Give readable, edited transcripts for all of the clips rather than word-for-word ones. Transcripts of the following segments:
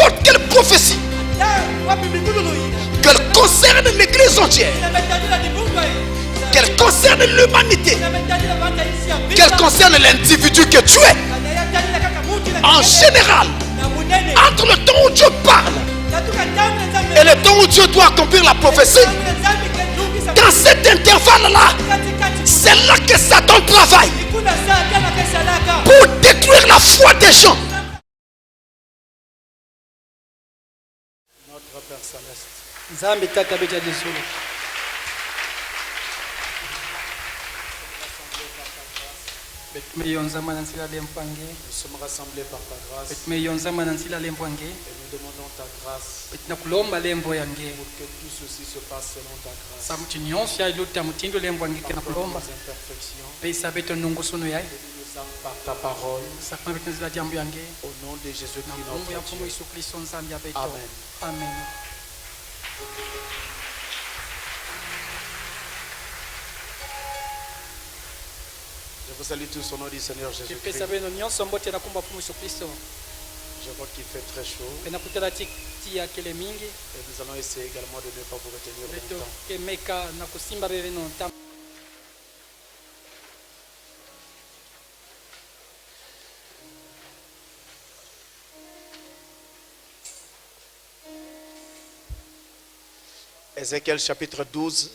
n'importe quelle prophétie qu'elle concerne l'église entière, qu'elle concerne l'humanité, qu'elle concerne l'individu que tu es, en général, entre le temps où Dieu parle et le temps où Dieu doit accomplir la prophétie, dans cet intervalle-là, c'est là que Satan travaille pour détruire la foi des gens. Notre Père Céleste, nous sommes rassemblés par ta grâce et nous demandons ta grâce pour que tout ceci se passe selon ta grâce. Nos imperfections, par ta parole, au nom de Jésus-Christ notre Dieu. Amen. Amen. Je vous salue tous au nom du Seigneur Jésus-Christ. Je vois qu'il fait très chaud et nous allons essayer également de ne pas vous retenir longtemps. Ézéchiel chapitre 12.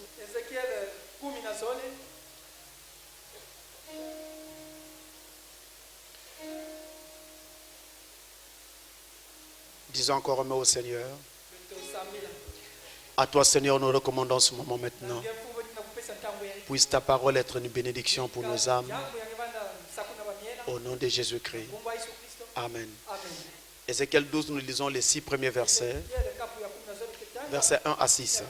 Disons encore un mot au Seigneur. À toi, Seigneur, nous recommandons ce moment maintenant. Puisse ta parole être une bénédiction pour nos âmes. Au nom de Jésus-Christ. Amen. Ézéchiel 12, nous lisons les 6 premiers versets. Versets 1 à 6.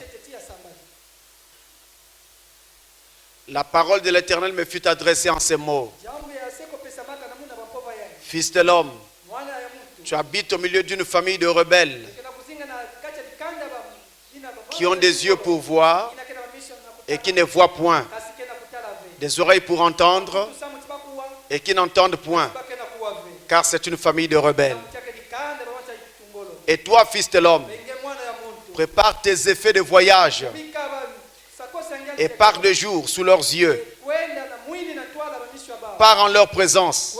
La parole de l'Éternel me fut adressée en ces mots. Fils de l'homme, tu habites au milieu d'une famille de rebelles qui ont des yeux pour voir et qui ne voient point, des oreilles pour entendre et qui n'entendent point, car c'est une famille de rebelles. Et toi, fils de l'homme, prépare tes effets de voyage et pars de jour sous leurs yeux. Pars en leur présence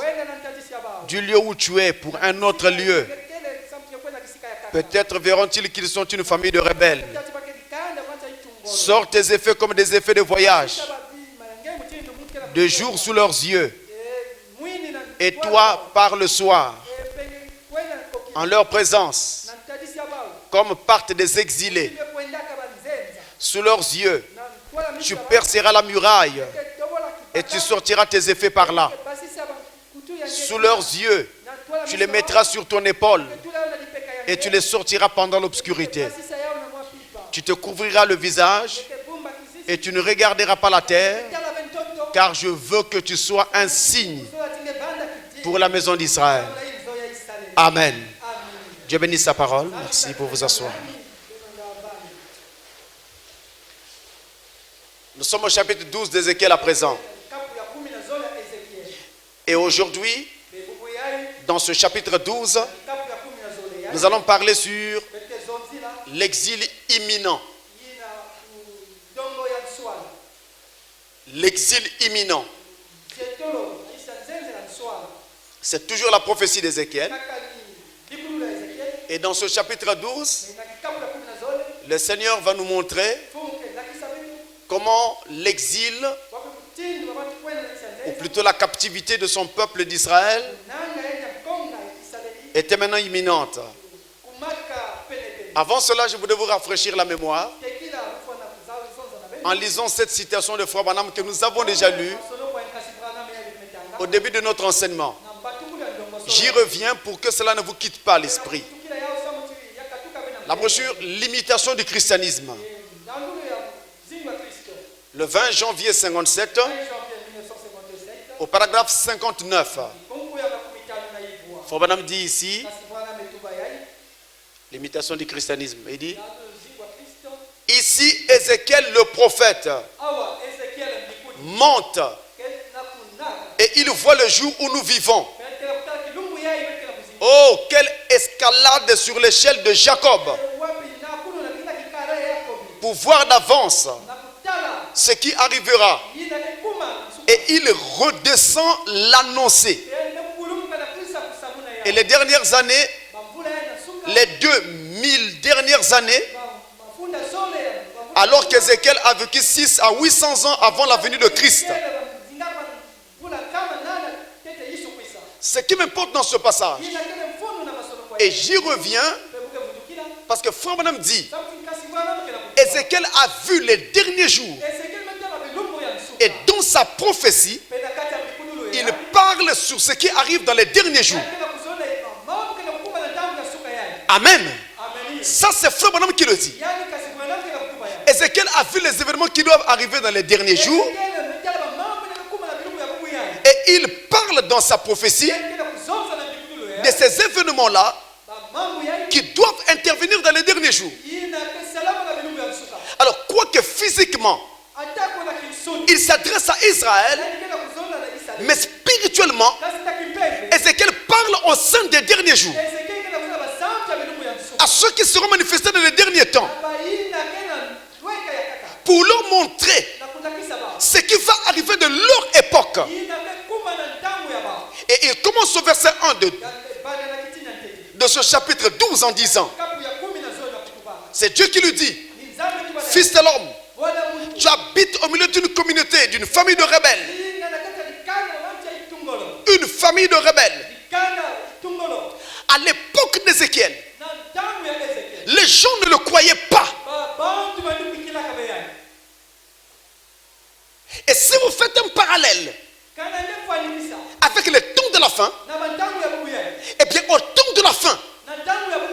du lieu où tu es pour un autre lieu. Peut-être verront-ils qu'ils sont une famille de rebelles. Sors tes effets comme des effets de voyage, de jour sous leurs yeux. Et toi, pars le soir en leur présence, comme partent des exilés. Sous leurs yeux, tu perceras la muraille et tu sortiras tes effets par là. Sous leurs yeux, tu les mettras sur ton épaule et tu les sortiras pendant l'obscurité. Tu te couvriras le visage et tu ne regarderas pas la terre, car je veux que tu sois un signe pour la maison d'Israël. Amen. Dieu bénisse sa parole. Merci pour vous asseoir. Nous sommes au chapitre 12 d'Ézéchiel à présent. Et aujourd'hui, dans ce chapitre 12, nous allons parler sur l'exil imminent. L'exil imminent. C'est toujours la prophétie d'Ézéchiel. Et dans ce chapitre 12, le Seigneur va nous montrer comment l'exil, ou plutôt la captivité de son peuple d'Israël, était maintenant imminente. Avant cela, je voudrais vous rafraîchir la mémoire en lisant cette citation de Frère Branham que nous avons déjà lue au début de notre enseignement. J'y reviens pour que cela ne vous quitte pas l'esprit. La brochure L'imitation du christianisme. Le 20 janvier 57, au paragraphe 59. Frère Branham dit ici, l'imitation du christianisme. Il dit, ici Ézéchiel le prophète monte et il voit le jour où nous vivons. Oh, quelle est escalade sur l'échelle de Jacob pour voir d'avance ce qui arrivera. Et il redescend l'annoncer. Et les dernières années, les 2000 dernières années, alors qu'Ézéchiel a vécu 6 à 800 ans avant la venue de Christ. Ce qui m'importe dans ce passage, et j'y reviens, parce que Frère Branham dit, Ézéchiel a vu les derniers jours, et dans sa prophétie, il parle sur ce qui arrive dans les derniers jours. Amen. Ça, c'est Frère Branham qui le dit. Ézéchiel a vu les événements qui doivent arriver dans les derniers jours. Et il parle dans sa prophétie de ces événements-là qui doivent intervenir dans les derniers jours. Alors, quoique physiquement, il s'adresse à Israël, mais spirituellement, Ézéchiel parle au sein des derniers jours. À ceux qui seront manifestés dans les derniers temps. Pour leur montrer ce qui va arriver de leur époque. Et il commence au verset 1 de ce chapitre 12 en disant, c'est Dieu qui lui dit, fils de l'homme, tu habites au milieu d'une communauté, d'une famille de rebelles. Une famille de rebelles. À l'époque d'Ézéchiel, les gens ne le croyaient pas. Et si vous faites un parallèle avec les temps de la fin, et bien au temps de la fin,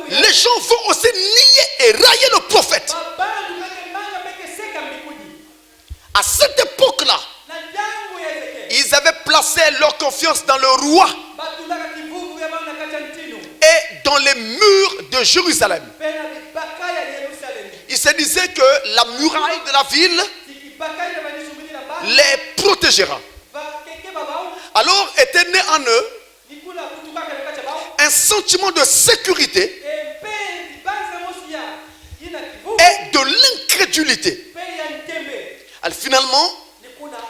les gens vont aussi nier et railler le prophète. À cette époque-là, ils avaient placé leur confiance dans le roi et dans les murs de Jérusalem. Ils se disaient que la muraille de la ville les protégera. Alors était né en eux un sentiment de sécurité et de l'incrédulité. Alors finalement,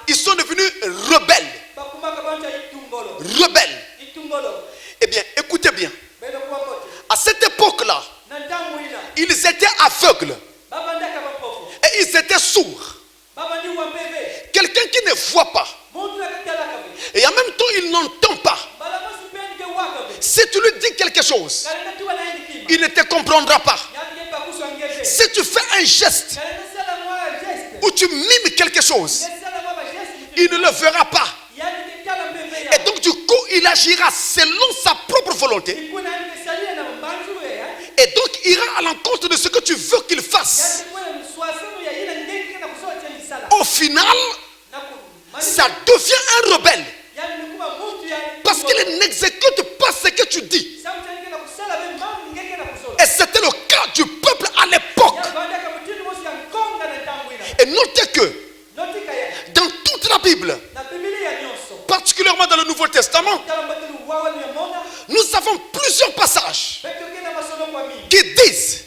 ils sont devenus rebelles. Rebelles. Eh bien, écoutez bien. À cette époque-là, ils étaient aveugles. Et ils étaient sourds. Quelqu'un qui ne voit pas. Et en même temps, il n'entend pas. Si tu lui dis quelque chose, il ne te comprendra pas. Si tu fais un geste ou tu mimes quelque chose, il ne le verra pas. Et donc du coup, il agira selon sa propre volonté. Et donc, il ira à l'encontre de ce que tu veux qu'il fasse. Au final, ça devient un rebelle. Parce qu'il n'exécute pas ce que tu dis. Et c'était le cas du peuple à l'époque. Et notez que dans toute la Bible, particulièrement dans le Nouveau Testament, nous avons plusieurs passages qui disent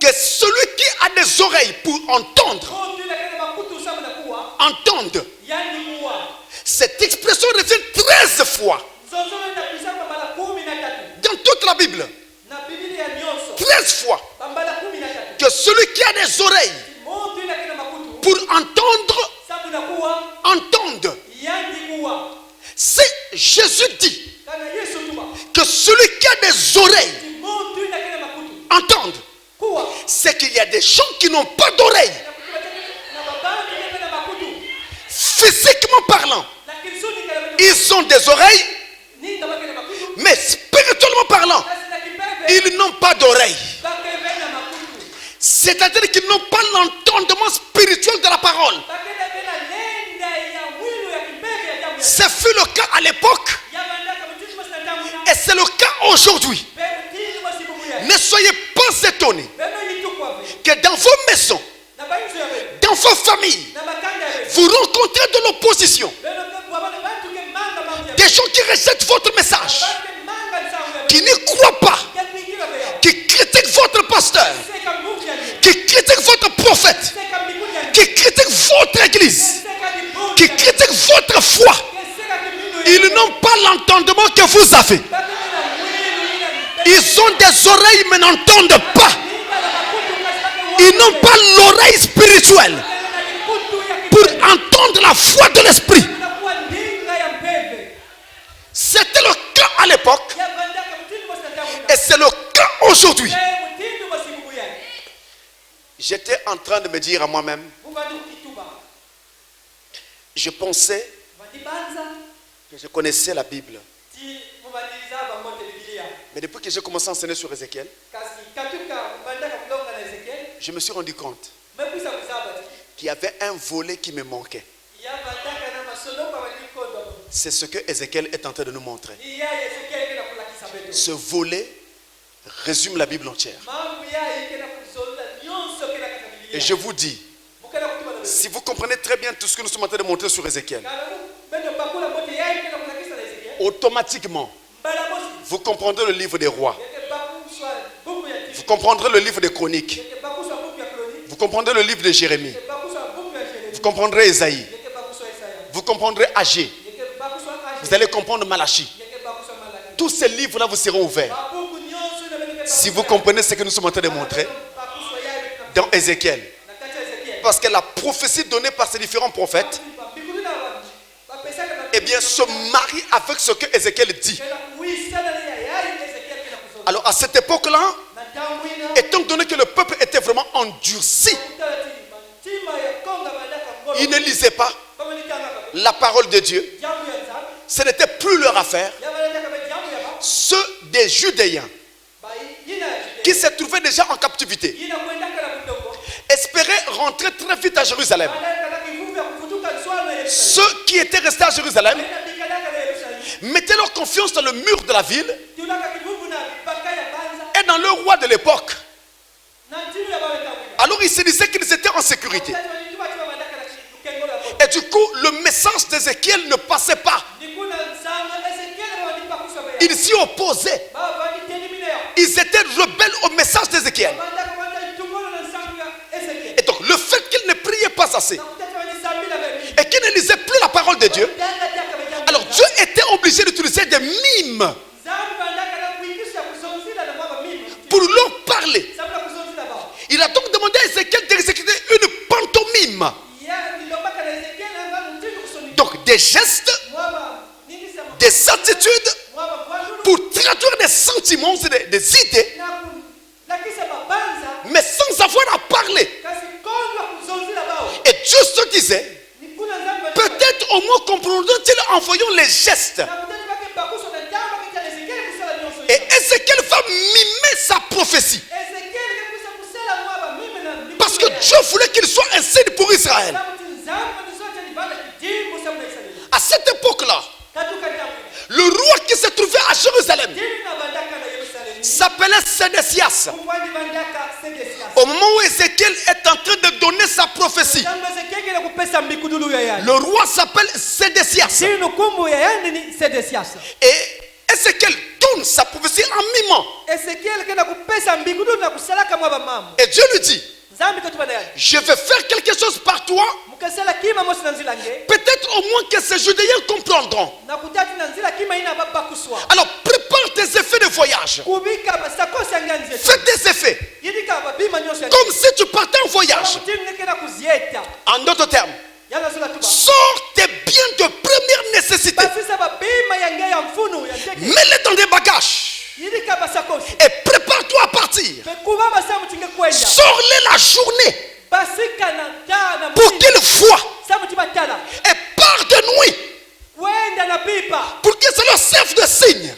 que celui qui a des oreilles pour entendre, entende. Cette expression revient 13 fois dans toute la Bible. 13 fois que celui qui a des oreilles pour entendre, entende. Si Jésus dit que celui qui a des oreilles entende, c'est qu'il y a des gens qui n'ont pas d'oreilles. Physiquement parlant, ils ont des oreilles, mais spirituellement parlant, ils n'ont pas d'oreilles. C'est-à-dire qu'ils n'ont pas l'entendement spirituel de la parole. Ce fut le cas à l'époque et c'est le cas aujourd'hui. Ne soyez pas étonnés que dans vos maisons, dans vos familles, vous rencontrez de l'opposition. Des gens qui rejettent votre message, qui n'y croient pas. l'église, qui critiquent votre foi, ils n'ont pas l'entendement que vous avez. Ils ont des oreilles mais n'entendent pas. Ils n'ont pas l'oreille spirituelle pour entendre la foi de l'esprit. C'était le cas à l'époque et c'est le cas aujourd'hui. J'étais en train de me dire à moi-même, je pensais que je connaissais la Bible. Mais depuis que j'ai commencé à enseigner sur Ézéchiel, je me suis rendu compte qu'il y avait un volet qui me manquait. C'est ce que Ézéchiel est en train de nous montrer. Ce volet résume la Bible entière. Et je vous dis, si vous comprenez très bien tout ce que nous sommes en train de montrer sur Ézéchiel, automatiquement, vous comprendrez le livre des rois. Vous comprendrez le livre des chroniques. Vous comprendrez le livre de Jérémie. Vous comprendrez Ésaïe. Vous comprendrez Agé. Vous allez comprendre Malachie. Tous ces livres-là vous seront ouverts. Si vous comprenez ce que nous sommes en train de montrer dans Ézéchiel. Parce que la prophétie donnée par ces différents prophètes, eh bien, se marie avec ce que Ézéchiel dit. Alors, à cette époque-là, étant donné que le peuple était vraiment endurci, il ne lisait pas la parole de Dieu. Ce n'était plus leur affaire. Ceux des Judéens qui se trouvaient déjà en captivité espéraient rentrer très vite à Jérusalem. Ceux qui étaient restés à Jérusalem mettaient leur confiance dans le mur de la ville et dans le roi de l'époque. Alors ils se disaient qu'ils étaient en sécurité. Et du coup, le message d'Ézéchiel ne passait pas. Ils s'y opposaient. Ils étaient rebelles au message d'Ézéchiel. Et donc, le fait qu'ils ne priaient pas assez et qu'ils ne lisaient plus la parole de Dieu, alors Dieu était obligé d'utiliser des mimes pour leur parler. Il a donc demandé à Ézéchiel d'exécuter une pantomime. Donc des gestes, des attitudes pour traduire des sentiments, des idées, mais sans avoir à parler. Et Dieu se disait, peut-être au moins comprendront-ils en voyant les gestes. Et Ézéchiel va mimer sa prophétie. Parce que Dieu voulait qu'il soit un signe pour Israël. À cette époque-là, le roi qui se trouvait à Jérusalem s'appelait Sédécias. Au moment où Ézéchiel est en train de donner sa prophétie, le roi s'appelle Sédécias. Et Ézéchiel donne sa prophétie en mimant. Et Dieu lui dit, je vais faire quelque chose par toi. Peut-être au moins que ces Judéens comprendront. Alors prépare tes effets de voyage. Fais des effets comme si tu partais en voyage. En d'autres termes, sors tes biens de première nécessité, mets-les dans des bagages et prépare-toi à partir. Sors-les la journée pour qu'ils voient, et pars de nuit pour que ça leur serve de signe.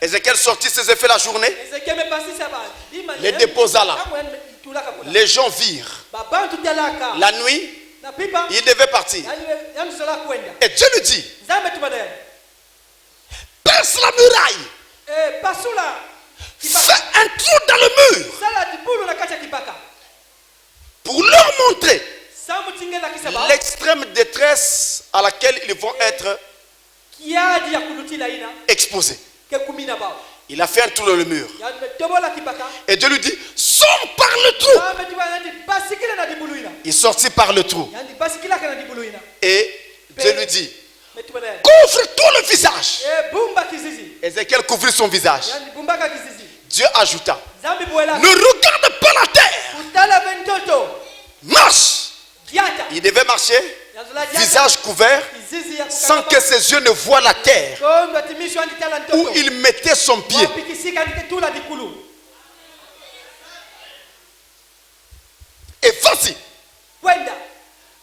Ézéchiel sortit ses effets la journée, les déposa là. Les gens virent. La nuit, il devait partir. Et Dieu lui dit, perce la muraille, fais un trou dans le mur pour leur montrer l'extrême détresse à laquelle ils vont être exposés. Il a fait un trou dans le mur. Et Dieu lui dit, sors par le trou. Il sortit par le trou. Et Dieu lui dit, couvre-toi le visage. Ézéchiel couvrit son visage. Dieu ajouta, ne regarde pas la terre. Marche. Il devait marcher, visage couvert, sans que ses yeux ne voient la terre où il mettait son pied. Et vas-y.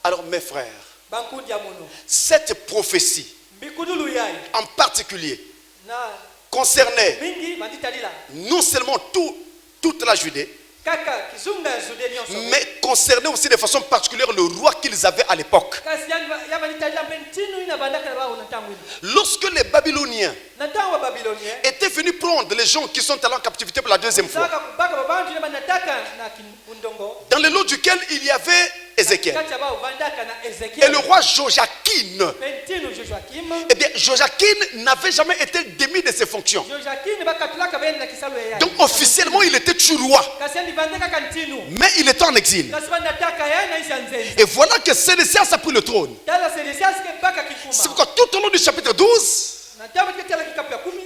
Alors mes frères, cette prophétie en particulier concernait non seulement toute la Judée, mais concernait aussi de façon particulière le roi qu'ils avaient à l'époque. Lorsque les Babyloniens étaient venus prendre les gens qui sont allés en captivité pour la deuxième fois, dans le lot duquel il y avait Ézéchiel et le roi Joachim, eh bien Joachim n'avait jamais été démis de ses fonctions. Donc officiellement il était toujours roi, mais il était en exil. Et voilà que Sédécias a pris le trône. C'est pourquoi tout au long du chapitre 12,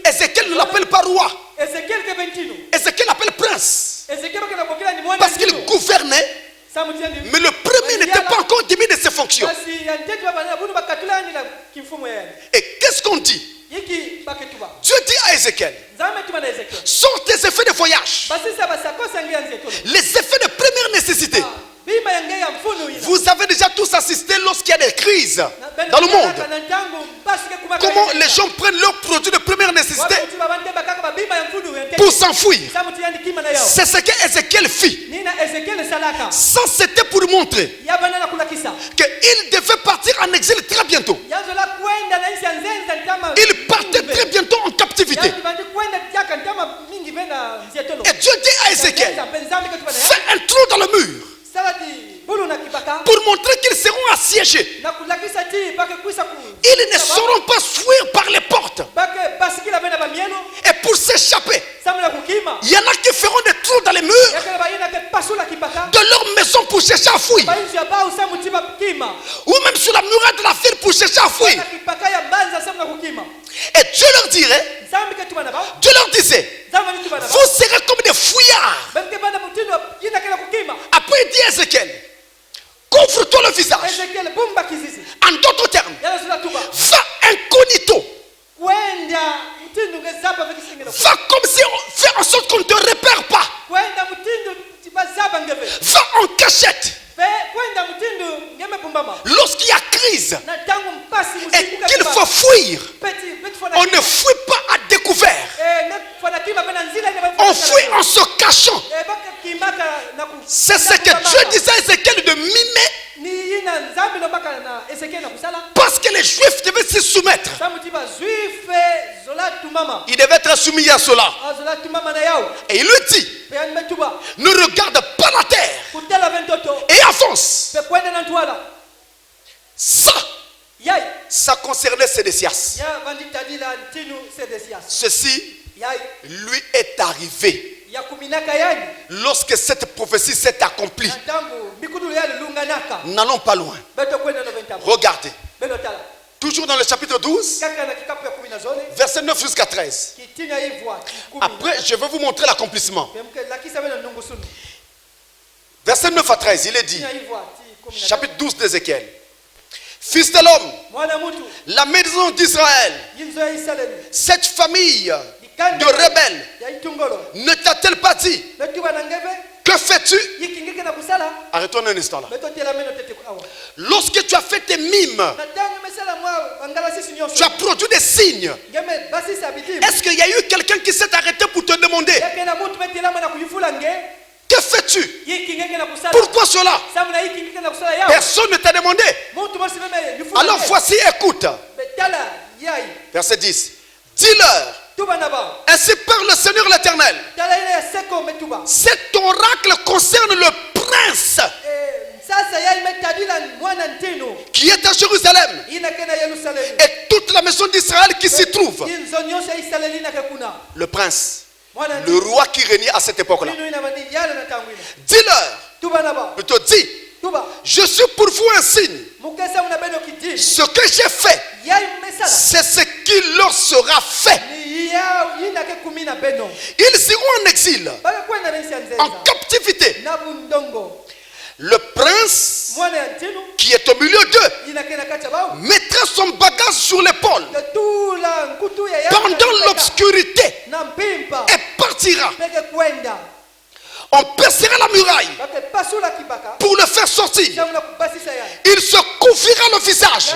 Ézéchiel ne l'appelle pas roi. Ézéchiel l'appelle prince, parce qu'il gouvernait. Mais le premier n'était pas encore démis de ses fonctions. Et qu'est-ce qu'on dit? Dieu dit à Ézéchiel, sors tes effets de voyage, les effets de première nécessité. Vous avez déjà tous assisté lorsqu'il y a des crises dans le monde. Comment les gens prennent leurs produits de première nécessité pour s'enfuir. C'est ce qu'Ézéchiel fit. Ça, c'était pour montrer qu'il devait partir en exil très bientôt. Il partait très bientôt en captivité. Et Dieu dit à Ézéchiel, fais un trou dans le mur pour montrer qu'ils seront assiégés. Ils ne sauront pas fuir par les portes. Et pour s'échapper, il y en a qui feront des trous dans les murs de leur maison pour chercher à fuir, ou même sur la muraille de la ville pour chercher à fuir. Et Dieu leur dirait, Dieu leur disait, vous serez comme des fouillards. Après il dit à Ézéchiel, couvre-toi le visage. En d'autres termes, va incognito. Va comme si on fait en sorte qu'on ne te repère pas. Va en cachette. Lorsqu'il y a crise et qu'il faut fuir, on ne fuit pas à découvert. On fuit en se cachant. C'est ce que Dieu disait à Ézéchiel de mimer, parce que les Juifs devaient se soumettre. Ils devaient être soumis à cela. Et il lui dit, ne regarde pas la terre et avance. Ça concernait Sédécias. Ceci lui est arrivé lorsque cette prophétie s'est accomplie. N'allons pas loin. Regardez. Toujours dans le chapitre 12, verset 9 jusqu'à 13. Après, je vais vous montrer l'accomplissement. Verset 9 à 13, il est dit, chapitre 12 d'Ézéchiel. Fils de l'homme, la maison d'Israël, cette famille de rebelles, ne t'a-t-elle pas dit, que fais-tu? Arrêtons un instant là. Lorsque tu as fait tes mimes, tu as produit des signes. Est-ce qu'il y a eu quelqu'un qui s'est arrêté pour te demander, que fais-tu? Pourquoi cela? Personne ne t'a demandé. Alors voici, écoute. Verset 10. Dis-leur, ainsi parle le Seigneur l'Éternel. Cet oracle concerne le prince qui est à Jérusalem et toute la maison d'Israël qui s'y trouve. le prince, le roi qui régnait à cette époque-là. Dis-leur, plutôt dis, je suis pour vous un signe. Ce que j'ai fait, c'est ce qui leur sera fait. Ils iront en exil, en captivité. Le prince qui est au milieu d'eux mettra son bagage sur l'épaule pendant l'obscurité et partira. On percera la muraille pour le faire sortir. Il se couvrira le visage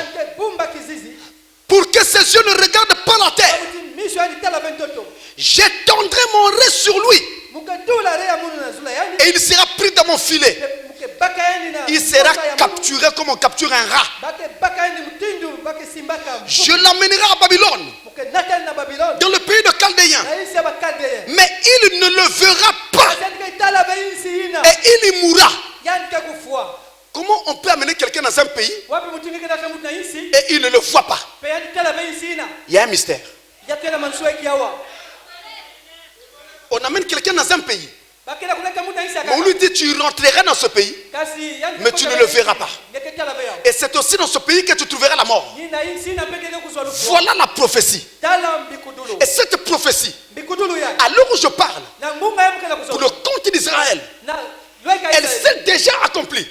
pour que ses yeux ne regardent pas la terre. J'étendrai mon reste sur lui et il sera pris dans mon filet. Il sera capturé comme on capture un rat. Je l'amènerai à Babylone, dans le pays de Chaldéens. Mais il ne le verra pas et il y mourra. Comment on peut amener quelqu'un dans un pays et il ne le voit pas? Il y a un mystère. On amène quelqu'un dans un pays, on lui dit tu rentreras dans ce pays, mais tu ne le verras pas. Et c'est aussi dans ce pays que tu trouveras la mort. Voilà la prophétie. Et cette prophétie, à l'heure où je parle, pour le compte d'Israël, elle s'est déjà accomplie.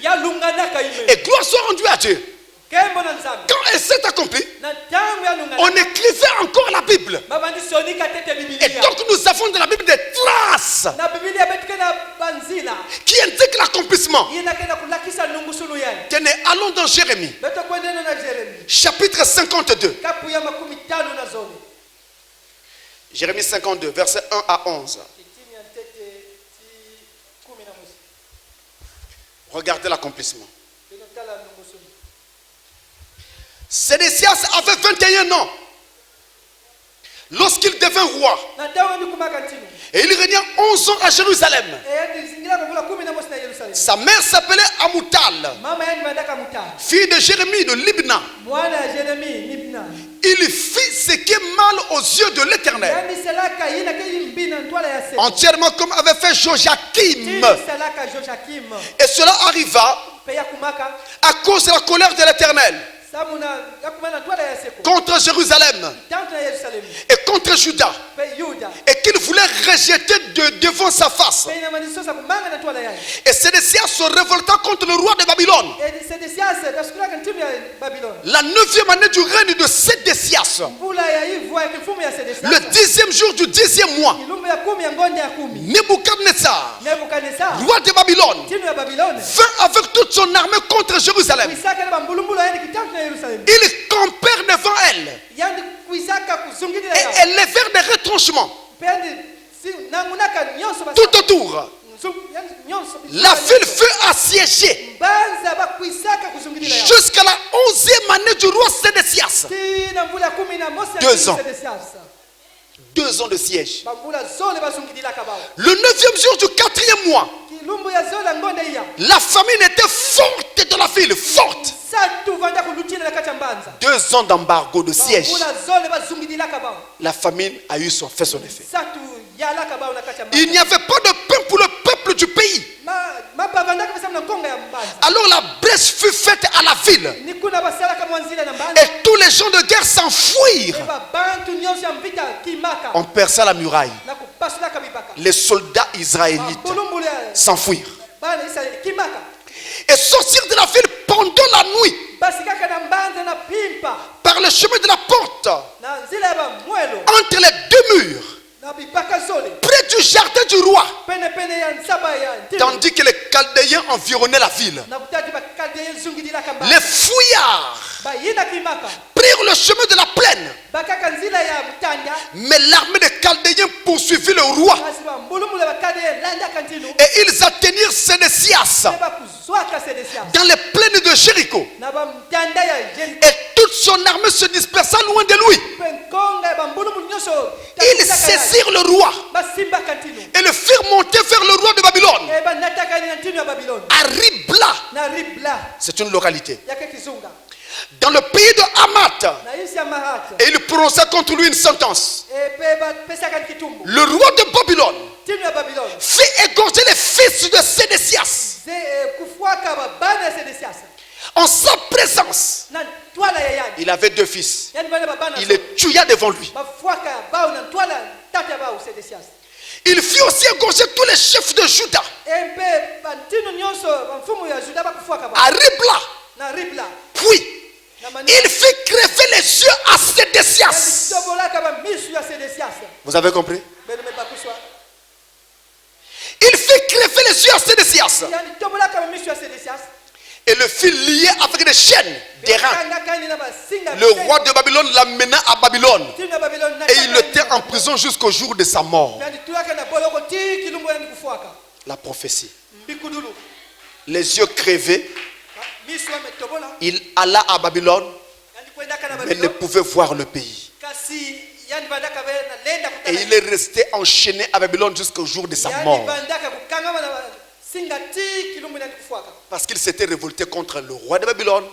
Et gloire soit rendue à Dieu. Quand elle s'est accomplie, on écrivait encore la Bible. Et donc nous avons dans la Bible des traces qui indiquent l'accomplissement. Tenez, allons dans Jérémie, chapitre 52. Jérémie 52, versets 1 à 11. Regardez l'accomplissement. Sédécias avait 21 ans lorsqu'il devint roi. Et il régna 11 ans à Jérusalem. Sa mère s'appelait Amoutal, fille de Jérémie de Libna. Il fit ce qui est mal aux yeux de l'Éternel, entièrement comme avait fait Joachim. Et cela arriva à cause de la colère de l'Éternel contre Jérusalem et contre Juda, et qu'il voulait rejeter devant sa face. Et Sédécias se révolta contre le roi de Babylone. La 9e année du règne de Sédécias, le 10e jour du 10e mois, Nebuchadnezzar, roi de Babylone, vint avec toute son armée contre Jérusalem. Ils campèrent devant elle et élevèrent des retranchements tout autour. La ville fut assiégée jusqu'à la 11e année du roi Sédécias. 2 ans. 2 ans de siège. Le 9e jour du 4e mois, la famine était forte dans la ville, forte. 2 ans d'embargo, de siège. La famine a eu fait son effet. Il n'y avait pas de pain pour le peuple du pays. Alors la brèche fut faite à la ville et tous les gens de guerre s'enfuirent. On perça la muraille. Les soldats israélites s'enfuirent et sortirent de la ville pendant la nuit par le chemin de la porte entre les 2 murs, près du jardin du roi, tandis que les Chaldéens environnaient la ville. Les fouillards prirent le chemin de la plaine, mais l'armée des Chaldéens poursuivit le roi et ils atteignirent Sédécias dans les plaines de Jéricho, et toute son armée se dispersa loin de lui. Ils saisirent le roi et le firent monter vers le roi de Babylone à Ribla. C'est une localité. dans le pays de Hamath. Et il prononça contre lui une sentence. Le roi de Babylone fit égorger les fils de Sédécias en sa présence. Il avait 2 fils. Il les tua devant lui. Il fit aussi égorger tous les chefs de Juda à Ribla. Puis il fit crever les yeux à Sédécias. Vous avez compris? Il fit crever les yeux à Sédécias et le fit lier avec des chaînes, des reins. Le roi de Babylone l'amena à Babylone et il le tint en prison jusqu'au jour de sa mort. La prophétie. Les yeux crevés, il alla à Babylone mais ne pouvait voir le pays. Et il est resté enchaîné à Babylone jusqu'au jour de sa mort. Parce qu'il s'était révolté contre le roi de Babylone.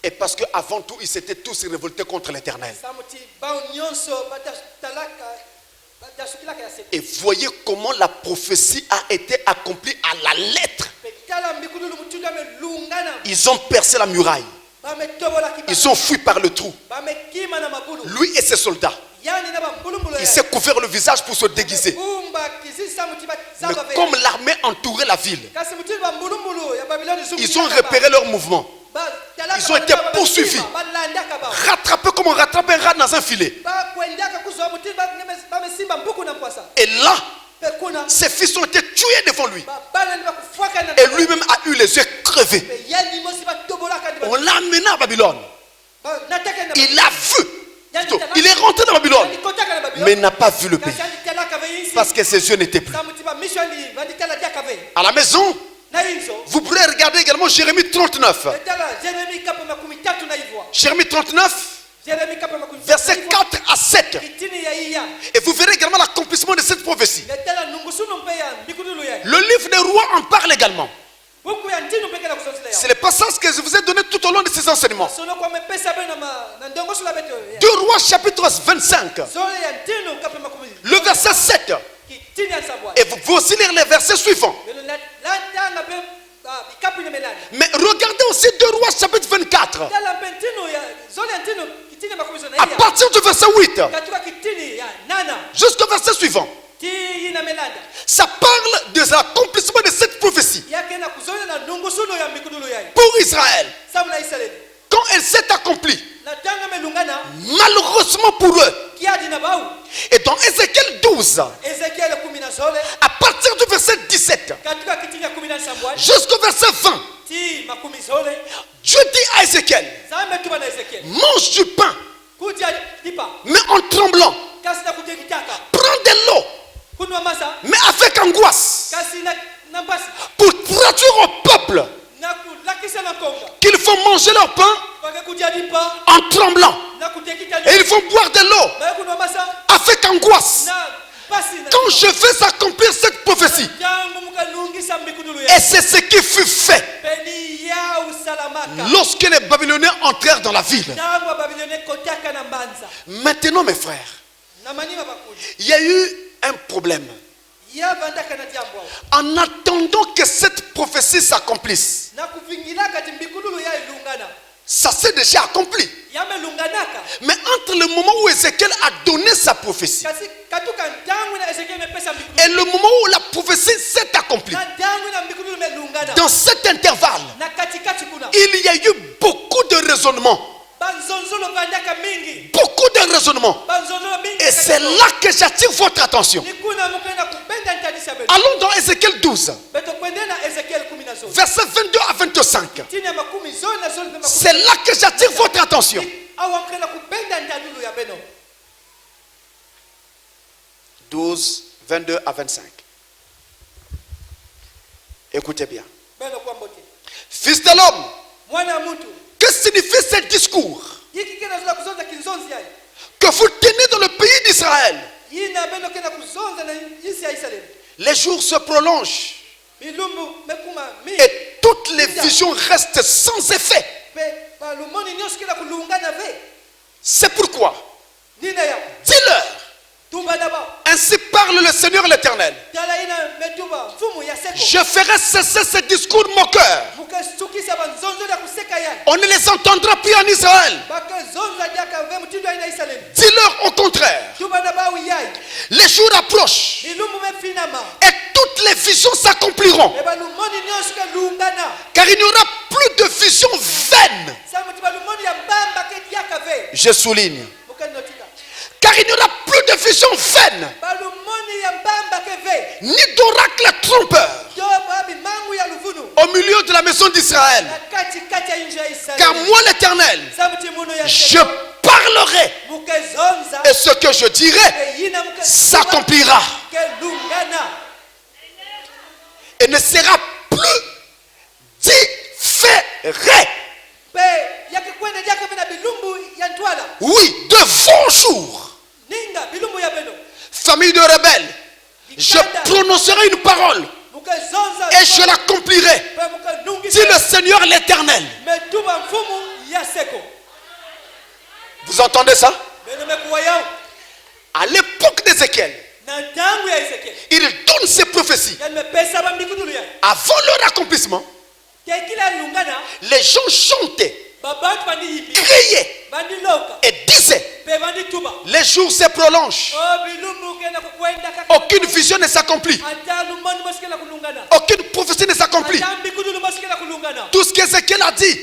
Et parce qu'avant tout, ils s'étaient tous révoltés contre l'Éternel. Et voyez comment la prophétie a été accomplie à la lettre. Ils ont percé la muraille. Ils ont fui par le trou. Lui et ses soldats. Il s'est couvert le visage pour se déguiser. Mais comme l'armée entourait la ville, ils ont repéré leur mouvement. Ils ont été poursuivis, rattrapés comme on rattrape un rat dans un filet. Et là, ses fils ont été tués devant lui. Et lui-même a eu les yeux crevés. On l'a amené à Babylone. Il a vu. Il est rentré dans Babylone, mais il n'a pas vu le pays parce que ses yeux n'étaient plus. À la maison, vous pourrez regarder également Jérémie 39. Jérémie 39, versets 4 à 7. Et vous verrez également l'accomplissement de cette prophétie. Le livre des rois en parle également. C'est le passage que je vous ai donné tout au long de ces enseignements. 2 Rois chapitre 25, le verset 7. Et vous pouvez aussi lire les versets suivants. Mais regardez aussi 2 Rois chapitre 24. À partir du verset 8 jusqu'au verset suivant. Ça parle de l'accomplissement de cette prophétie pour Israël. Quand elle s'est accomplie, malheureusement pour eux, et dans Ézéchiel 12, à partir du verset 17 jusqu'au verset 20, Dieu dit à Ézéchiel, mange du pain, mais en tremblant, prends de l'eau, mais avec angoisse, pour traduire au peuple qu'il faut manger leur pain en tremblant, et il faut boire de l'eau avec angoisse. Quand je vais accomplir cette prophétie, et c'est ce qui fut fait lorsque les Babyloniens entrèrent dans la ville. Maintenant mes frères, il y a eu un problème. En attendant que cette prophétie s'accomplisse, ça s'est déjà accompli. Mais entre le moment où Ézéchiel a donné sa prophétie et le moment où la prophétie s'est accomplie, dans cet intervalle, il y a eu beaucoup de raisonnements. Beaucoup de raisonnements. Et c'est là que j'attire votre attention. Allons dans Ézéchiel 12, versets 22 à 25. C'est là que j'attire votre attention. 12, 22 à 25. Écoutez bien. Fils de l'homme, que signifie ce discours que vous tenez dans le pays d'Israël? Les jours se prolongent et toutes les visions restent sans effet. C'est pourquoi, dis-leur, ainsi parle le Seigneur l'Éternel. Je ferai cesser ces discours moqueurs. On ne les entendra plus en Israël. Dis-leur au contraire. Les jours approchent et toutes les visions s'accompliront. Car il n'y aura plus de visions vaines. Je souligne. Car il n'y aura plus de visions vaines, ni d'oracles trompeurs au milieu de la maison d'Israël. Car moi l'Éternel, je parlerai et ce que je dirai s'accomplira et ne sera plus différé. Oui, de vos jours, famille de rebelles, je prononcerai une parole et je l'accomplirai, dit le Seigneur l'Éternel. Vous entendez ça? À l'époque d'Ézéchiel, il donne ses prophéties. Avant leur accomplissement, les gens chantaient, criaient et disaient: les jours se prolongent, aucune vision ne s'accomplit, aucune prophétie ne s'accomplit. Tout ce qu'Ézéchiel a dit,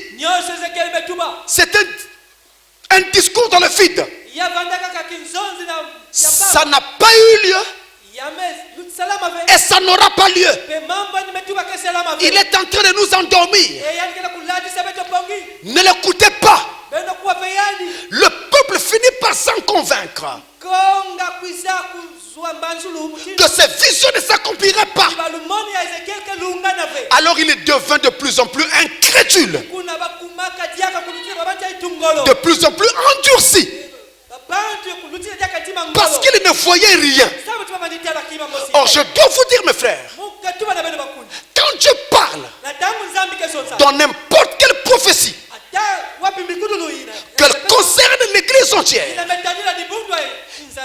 c'était un discours dans le vide. Ça n'a pas eu lieu et ça n'aura pas lieu. Il est en train de nous endormir. Ne l'écoutez pas. Le peuple finit par s'en convaincre que ces visions ne s'accompliraient pas. Alors il devint de plus en plus incrédule, de plus en plus endurci, parce qu'il ne voyait rien. Or je dois vous dire, mes frères, quand Dieu parle dans n'importe quelle prophétie, qu'elle concerne l'église entière,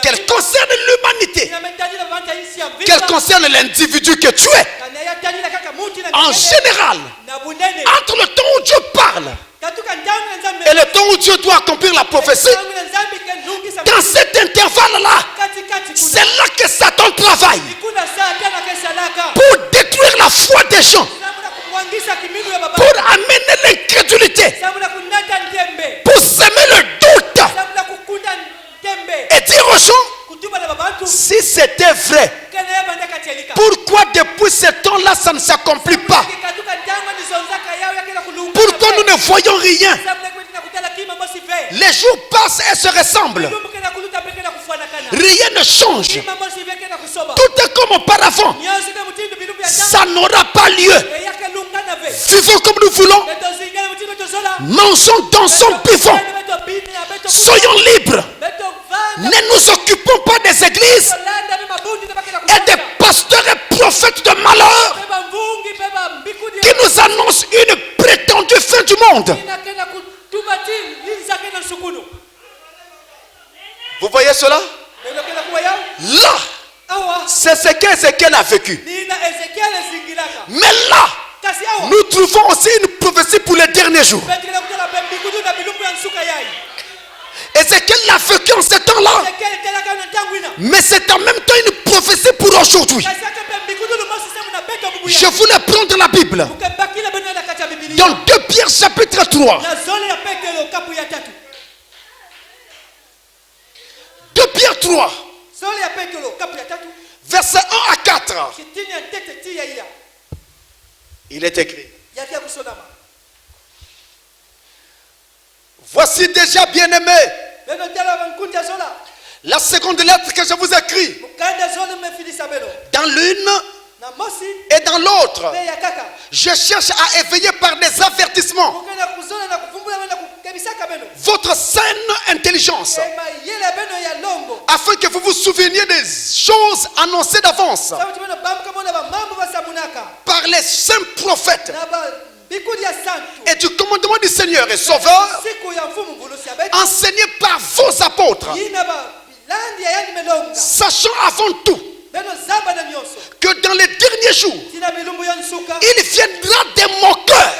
qu'elle concerne l'humanité, qu'elle concerne l'individu que tu es, en général, entre le temps où Dieu parle et le temps où Dieu doit accomplir la prophétie, dans cet intervalle-là, c'est là que Satan travaille pour détruire la foi des gens, pour amener l'incrédulité, pour semer le doute et dire aux gens: si c'était vrai, pourquoi depuis ce temps-là ça ne s'accomplit pas? Pourquoi nous ne voyons rien? Les jours passent et se ressemblent. Rien ne change. Tout est comme auparavant. Ça n'aura pas lieu. Vivons comme nous voulons. Mangeons, dansons, buvons. Soyons libres. Ne nous occupons pas des églises et des pasteurs et prophètes de malheur qui nous annoncent une prétendue fin du monde. Vous voyez cela? Là, c'est ce qu'Ézéchiel a vécu. Mais là, nous trouvons aussi une prophétie pour les derniers jours. Ézéchiel l'a vécu en ce temps-là. Mais c'est en même temps une prophétie pour aujourd'hui. Je voulais prendre la Bible dans 2 Pierre chapitre 3. 2 Pierre 3, versets 1 à 4. Il est écrit: voici déjà, bien-aimés, la seconde lettre que je vous écris. Dans l'une et dans l'autre, je cherche à éveiller par des avertissements votre saine intelligence, afin que vous vous souveniez des choses annoncées d'avance par les saints prophètes et du commandement du Seigneur et Sauveur, enseigné par vos apôtres, sachant avant tout que dans les derniers jours, il viendra des moqueurs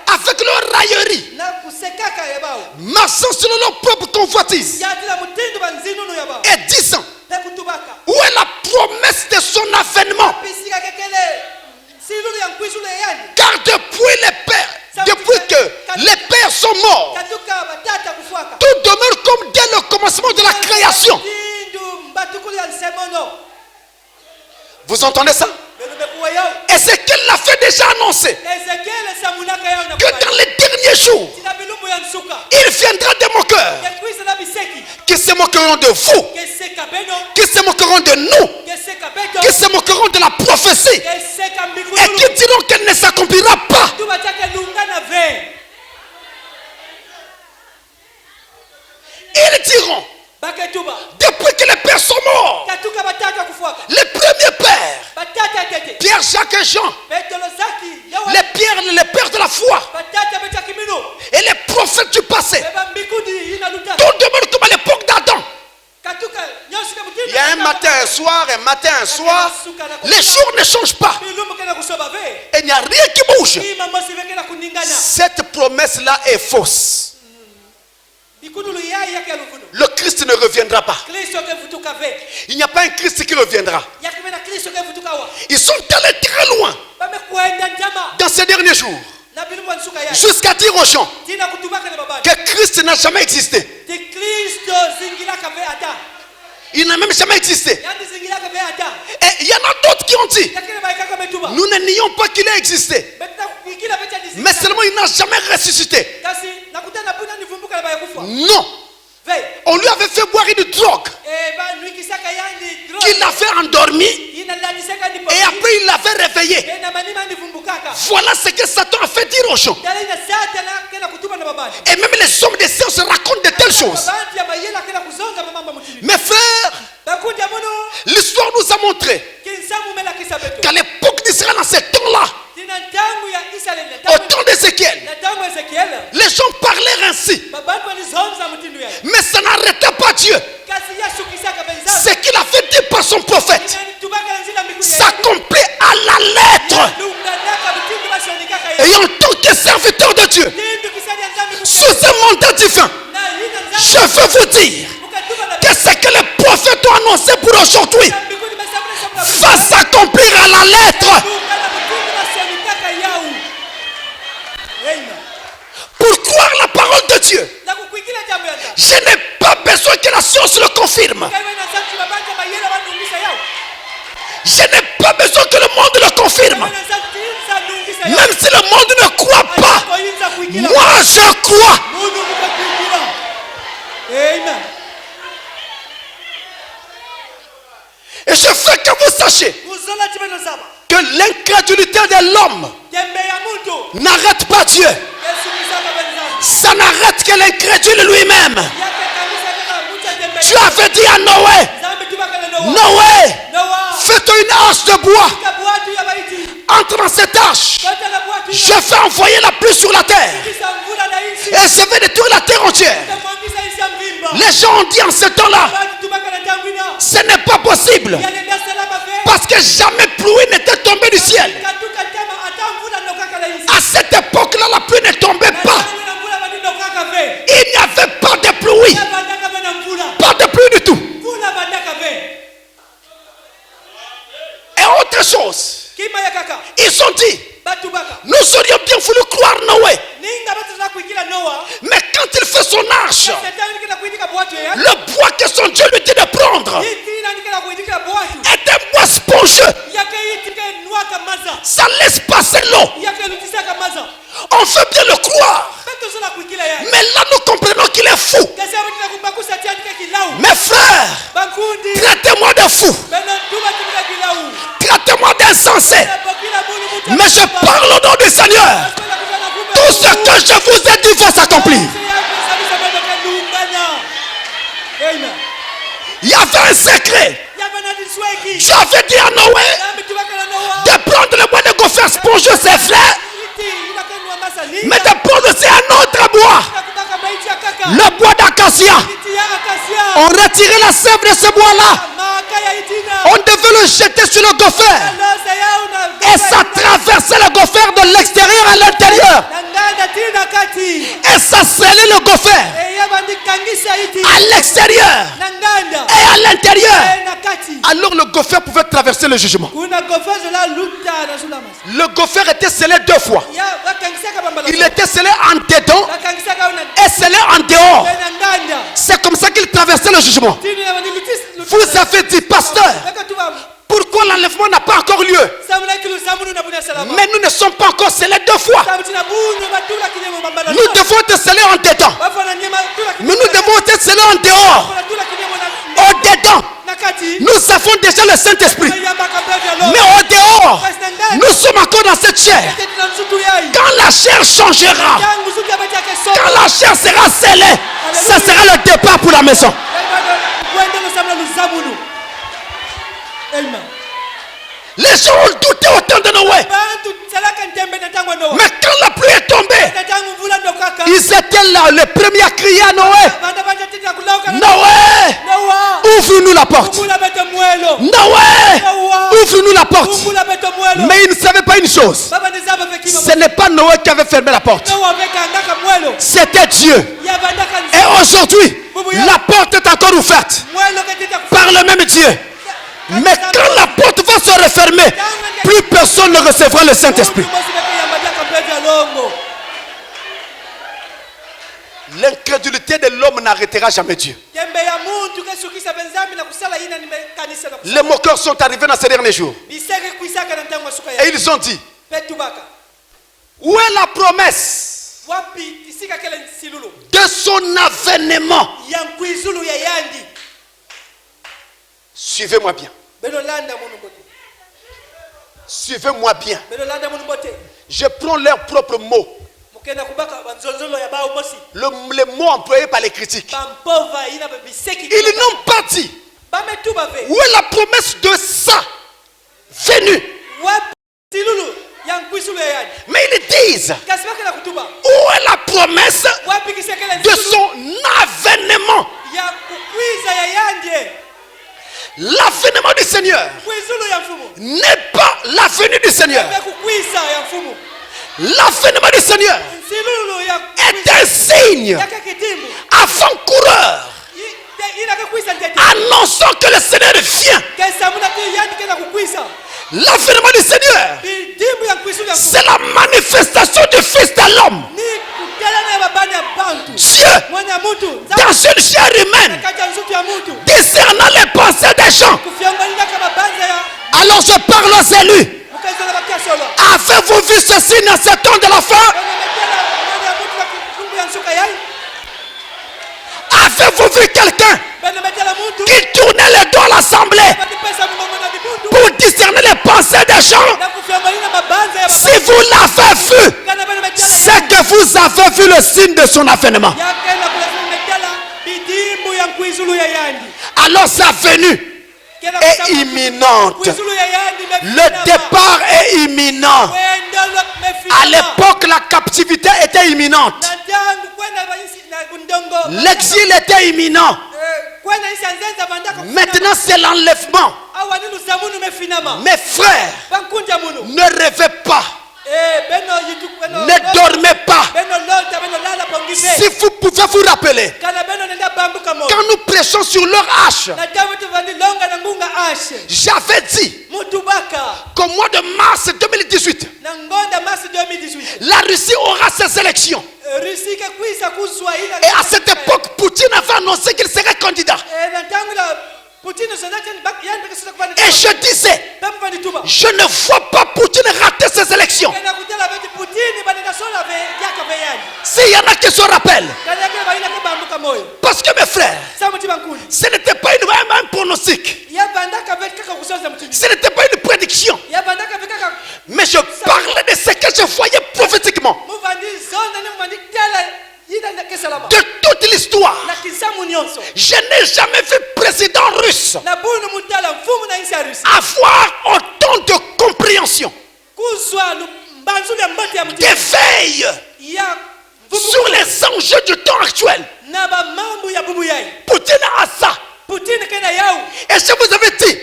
avec leur raillerie, marchant selon leur propre convoitise et disant: où est la promesse de son avènement? Car depuis que les pères sont morts, tout demeure comme dès le commencement de la création. Vous entendez ça? Ézéchiel l'a fait déjà annoncer que dans les derniers jours, il viendra des moqueurs qui se moqueront de vous, qui se moqueront de nous, qui se moqueront de la prophétie et qui diront qu'elle ne s'accomplira pas. Ils diront: depuis que les pères sont morts, les premiers pères, Pierre, Jacques et Jean, les pères de la foi et les prophètes du passé, tout demeure comme à l'époque d'Adam. Il y a un matin, un soir, les jours ne changent pas. Et il n'y a rien qui bouge. Cette promesse-là est fausse. Le Christ ne reviendra pas. Il n'y a pas un Christ qui reviendra. Ils sont allés très loin dans ces derniers jours, jusqu'à dire aux gens que Christ n'a jamais existé. Il n'a même jamais existé. Et il y en a d'autres qui ont dit: nous ne nions pas qu'il ait existé, mais seulement il n'a jamais ressuscité. Non. On lui avait fait boire une drogue qui l'avait endormi et après il l'avait réveillé. Voilà ce que Satan a fait dire aux gens. Et même les hommes de science racontent de telles choses. Mes frères, l'histoire nous a montré qu'à l'époque d'Israël, dans ces temps-là, au temps d'Ézéchiel, les gens parlaient ainsi, mais ça n'arrêtait pas Dieu. Ce qu'il avait dit par son prophète s'accomplit à la lettre. Et en tant que serviteur de Dieu, sous un mandat divin, je veux vous dire que ce que les prophètes ont annoncé pour aujourd'hui va s'accomplir à la lettre. Pour croire la parole de Dieu, je n'ai pas besoin que la science le confirme. Je n'ai pas besoin que le monde le confirme. Même si le monde ne croit pas, moi je crois. Et je veux que vous sachiez que l'incrédulité de l'homme n'arrête pas Dieu. Ça n'arrête que l'incrédule lui-même. Tu avais dit à Noé: Noé, fais-toi une arche de bois. Entre dans cette arche. Je vais envoyer la pluie sur la terre. Et je vais détruire la terre entière. Les gens ont dit en ce temps-là: ce n'est pas possible. Parce que jamais pluie n'était tombée du ciel. À cette époque-là, la pluie ne tombait pas. Il n'y avait pas de pluie. Pas de pluie du tout. Et autre chose, ils ont dit: nous aurions bien voulu croire Noé, mais quand il fait son arche, le bois que son Dieu lui dit de prendre est un bois spongieux. Ça laisse passer l'eau. On veut bien le croire, mais là nous comprenons qu'il est fou. Mes frères, traitez-moi de fou, traitez-moi d'insensé, mais je parle au nom du Seigneur. Tout ce que je vous ai dit va s'accomplir. Il y avait un secret. Dieu avait dit à Noé de prendre le bois de gopher faire sponger ses fleurs, mais de prendre aussi un autre bois, le bois d'acacia. On retirait la sève de ce bois-là, on devait le jeter sur le gopher, et ça traversait le gopher de l'extérieur à l'intérieur, et ça scellait le gopher à l'extérieur et à l'intérieur. Alors le gopher pouvait traverser le jugement. Le gopher était scellé 2 fois. Il était scellé en dedans et scellé en dehors. C'est comme ça qu'il traversait le jugement. Vous avez dit, pasteur, pourquoi l'enlèvement n'a pas encore lieu? Mais nous ne sommes pas encore scellés 2 fois. Nous devons être scellés en dedans, mais nous devons être scellés en dehors. Au dedans, nous avons déjà le Saint-Esprit, mais au dehors, nous sommes encore dans cette chair. Quand la chair changera, quand la chair sera scellée, ça sera le départ pour la maison. Les gens ont douté au temps de Noé. Mais quand la pluie est tombée, ils étaient là, les premiers à crier à Noé. Noé, ouvre-nous la porte. Noé, ouvre-nous la porte. Mais ils ne savaient pas une chose. Ce n'est pas Noé qui avait fermé la porte. C'était Dieu. Et aujourd'hui, la porte est encore ouverte par le même Dieu. Mais quand la porte va se refermer, plus personne ne recevra le Saint-Esprit. L'incrédulité de l'homme n'arrêtera jamais Dieu. Les moqueurs sont arrivés dans ces derniers jours. Et ils ont dit, où est la promesse de son avènement? Suivez-moi bien. Suivez-moi bien. Je prends leurs propres mots. Les mots employés par les critiques. Ils n'ont pas dit où est la promesse de ça venu. Mais ils disent où est la promesse de son avènement. L'avènement du Seigneur n'est pas la venue du Seigneur. L'avènement du Seigneur est un signe avant-coureur annonçant que le Seigneur vient. L'avènement du Seigneur, c'est la manifestation du Fils de l'homme. Dieu, dans une chair humaine, discernant les pensées des gens. Alors je parle aux élus. Avez-vous vu ceci dans ce temps de la fin? Avez-vous vu quelqu'un qui tournait les doigts à l'assemblée pour discerner les pensées des gens? Si vous l'avez vu, c'est que vous avez vu le signe de son avènement. Alors sa venue est imminente. Le départ est imminent. À l'époque, la captivité était imminente. L'exil était imminent. Maintenant, c'est l'enlèvement. Mes frères, ne rêvez pas. Ne dormez pas. Si vous pouvez vous rappeler, quand nous prêchons sur leur hache, j'avais dit qu'au mois de mars 2018, la Russie aura ses élections. Et à cette époque, Poutine avait annoncé qu'il serait candidat. Et je disais, je ne vois pas Poutine rater ses élections. S'il y en a qui se rappellent, parce que mes frères, ce n'était pas un pronostic, ce n'était pas une prédiction, mais je parlais de ce que je voyais prophétiquement. De toute l'histoire, je n'ai jamais vu président russe avoir autant de compréhension d'éveil sur les enjeux du temps actuel. Poutine a ça. Et je vous avais dit,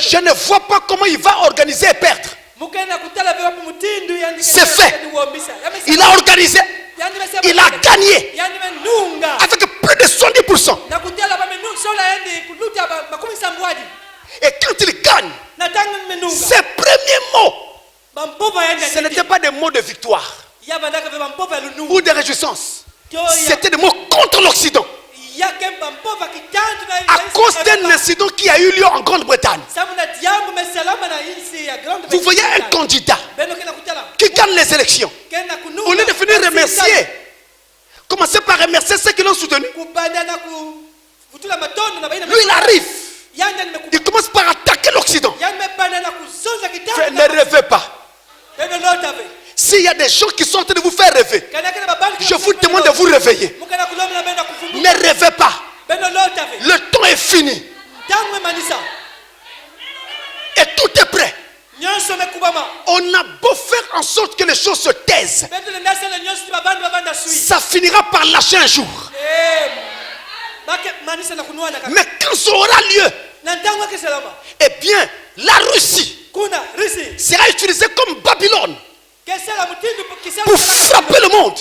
je ne vois pas comment il va organiser et perdre. C'est fait. Il a organisé. Il a gagné avec plus de 70%. Et quand il gagne, ses premiers mots, ce n'étaient pas des mots de victoire ou de réjouissance. C'était des mots contre l'Occident. À cause d'un incident qui a eu lieu en Grande-Bretagne. Vous voyez un candidat qui gagne les élections. Au lieu de venir remercier, commencez par remercier ceux qui l'ont soutenu. Lui, il arrive. Il commence par attaquer l'Occident. Ne rêvez pas. S'il y a des gens qui sont en train de vous faire rêver, je vous demande de vous réveiller. Ne rêvez pas. Le temps est fini. Et tout est prêt. On a beau faire en sorte que les choses se taisent, ça finira par lâcher un jour. Mais quand ça aura lieu, eh bien, la Russie sera utilisée comme Babylone pour frapper le monde,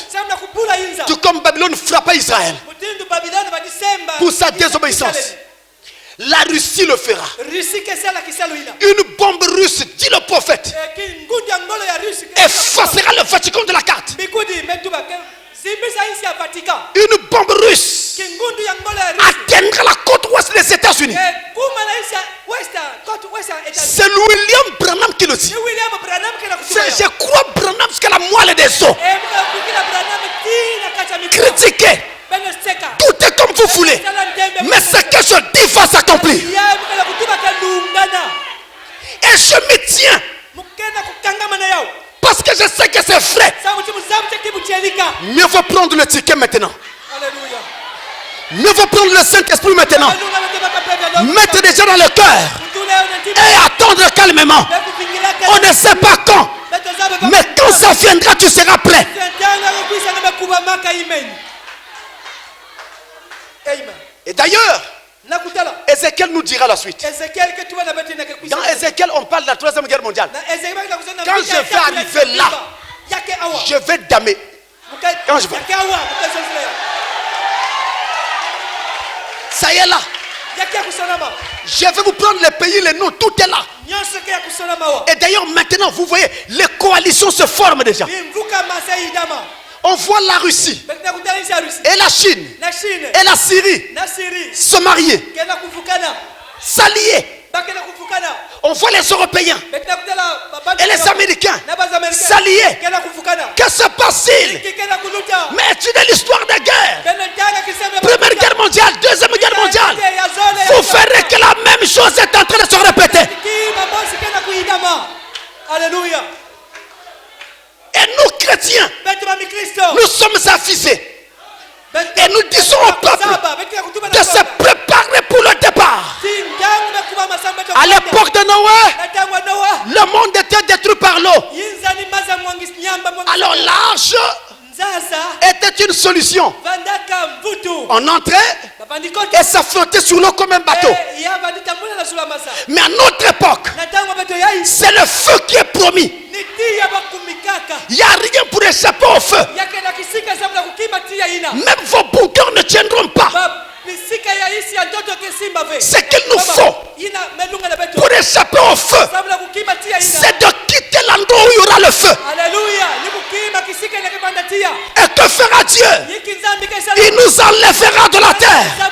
tout comme Babylone frappait Israël pour sa désobéissance. La Russie le fera. Une bombe russe, dit le prophète, effacera le Vatican de la carte. Une bombe russe atteindra la côte ouest des États-Unis. C'est William Branham qui le dit. Je crois Branham jusqu'à la moelle des os. Critiquez. Tout est comme vous voulez. Mais ce que je dis va s'accomplir. Et je me tiens. Parce que je sais que c'est vrai. Mieux vaut prendre le ticket maintenant. Mieux vaut prendre le Saint-Esprit maintenant. Mettre des gens dans le cœur. Et attendre calmement. On ne sait pas quand. Mais quand ça viendra, tu seras prêt. Et d'ailleurs, Ézéchiel nous dira la suite. Dans Ézéchiel, on parle de la 3e guerre mondiale. Quand je vais arriver là, je vais damer. Quand je vais. Ça y est là. Je vais vous prendre les pays, les noms, tout est là. Et d'ailleurs, maintenant, vous voyez, les coalitions se forment déjà. On voit la Russie et la Chine et la Syrie se marier, s'allier. On voit les Européens et les Américains s'allier. Que se passe-t-il? Mais étudiez l'histoire des guerres. Première guerre mondiale, deuxième guerre mondiale. Vous verrez que la même chose est en train de se répéter. Alléluia. Et nous chrétiens, nous sommes avisés. Et nous disons au peuple de se préparer pour le départ. À l'époque de Noé, le monde était détruit par l'eau. Alors l'arche était une solution. On entrait et ça flottait sur l'eau comme un bateau. Mais à notre époque, c'est le feu qui est promis. Il n'y a rien pour échapper au feu. Même vos bunkers ne tiendront pas. Ce qu'il nous faut pour échapper au feu, c'est de quitter l'endroit où il y aura le feu. Et que fera Dieu? Il nous enlèvera de la terre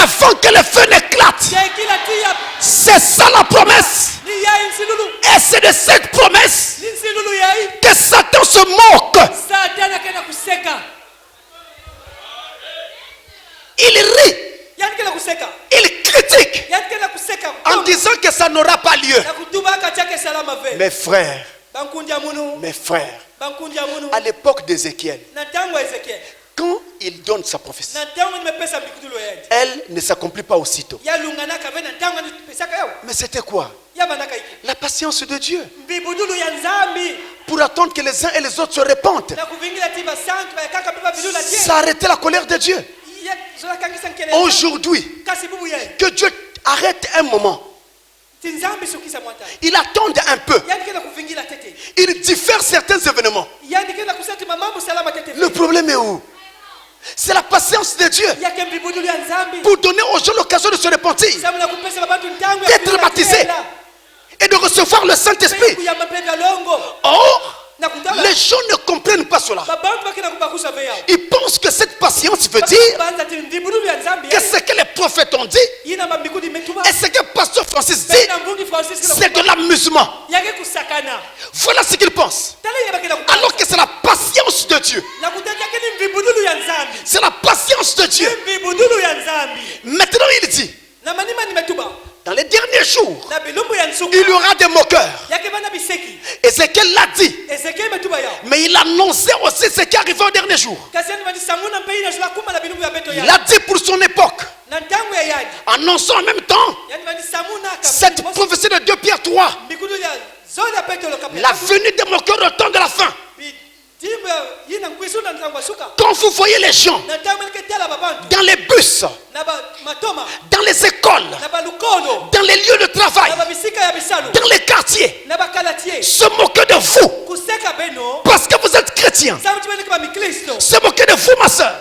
avant que le feu n'éclate. C'est ça la promesse. Et c'est de cette promesse que Satan se moque. Il rit. Il critique en disant que ça n'aura pas lieu. Mes frères, à l'époque d'Ézéchiel, quand il donne sa prophétie, elle ne s'accomplit pas aussitôt. Mais c'était quoi? La patience de Dieu. pour attendre que les uns et les autres se répandent. Ça a arrêté la colère de Dieu. Aujourd'hui, que Dieu arrête un moment. Il attend un peu. Il diffère certains événements. Le problème est où? C'est la patience de Dieu pour donner aux gens l'occasion de se repentir, d'être baptisés et de recevoir le Saint-Esprit. Or, les gens ne comprennent pas cela. Ils pensent que cette patience veut dire que ce que les prophètes ont dit et ce que Pasteur Francis dit, c'est de l'amusement. Voilà ce qu'ils pensent. Alors que c'est la patience de Dieu. C'est la patience de Dieu. Maintenant il dit, dans les derniers jours, il y aura des moqueurs. Ézéchiel l'a dit. Mais il annonçait aussi ce qui arrivait au dernier jour. Il a dit pour son époque, annonçant en même temps cette prophétie de 2 Pierre 3. La venue des moqueurs au temps de la fin. Quand vous voyez les gens dans les bus, dans les écoles, dans les lieux de travail, dans les quartiers, se moquer de vous parce que vous êtes chrétien, se moquer de vous ma soeur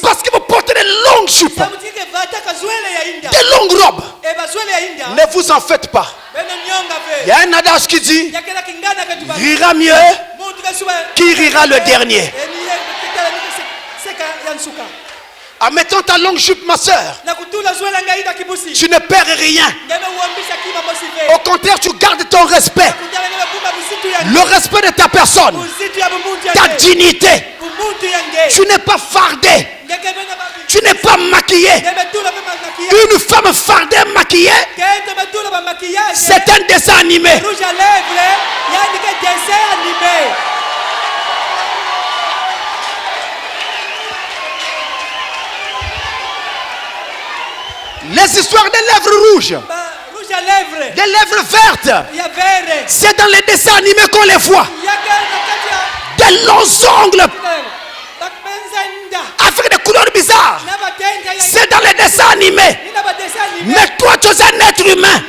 parce que vous portez des longues jupes, des longues robes. Ne vous en faites pas. Il y a un adage qui dit, rira mieux qui rira le dernier. En mettant ta longue jupe, ma soeur, tu ne perds rien. Au contraire, tu gardes ton respect. Le respect de ta personne, ta dignité. Tu n'es pas fardé. Tu n'es pas maquillé. Une femme fardée maquillée, c'est un dessin animé. Les histoires des lèvres rouges, des lèvres vertes, c'est dans les dessins animés qu'on les voit. Des longs ongles avec des couleurs bizarres, c'est dans les dessins animés. Mais toi, tu es un être humain.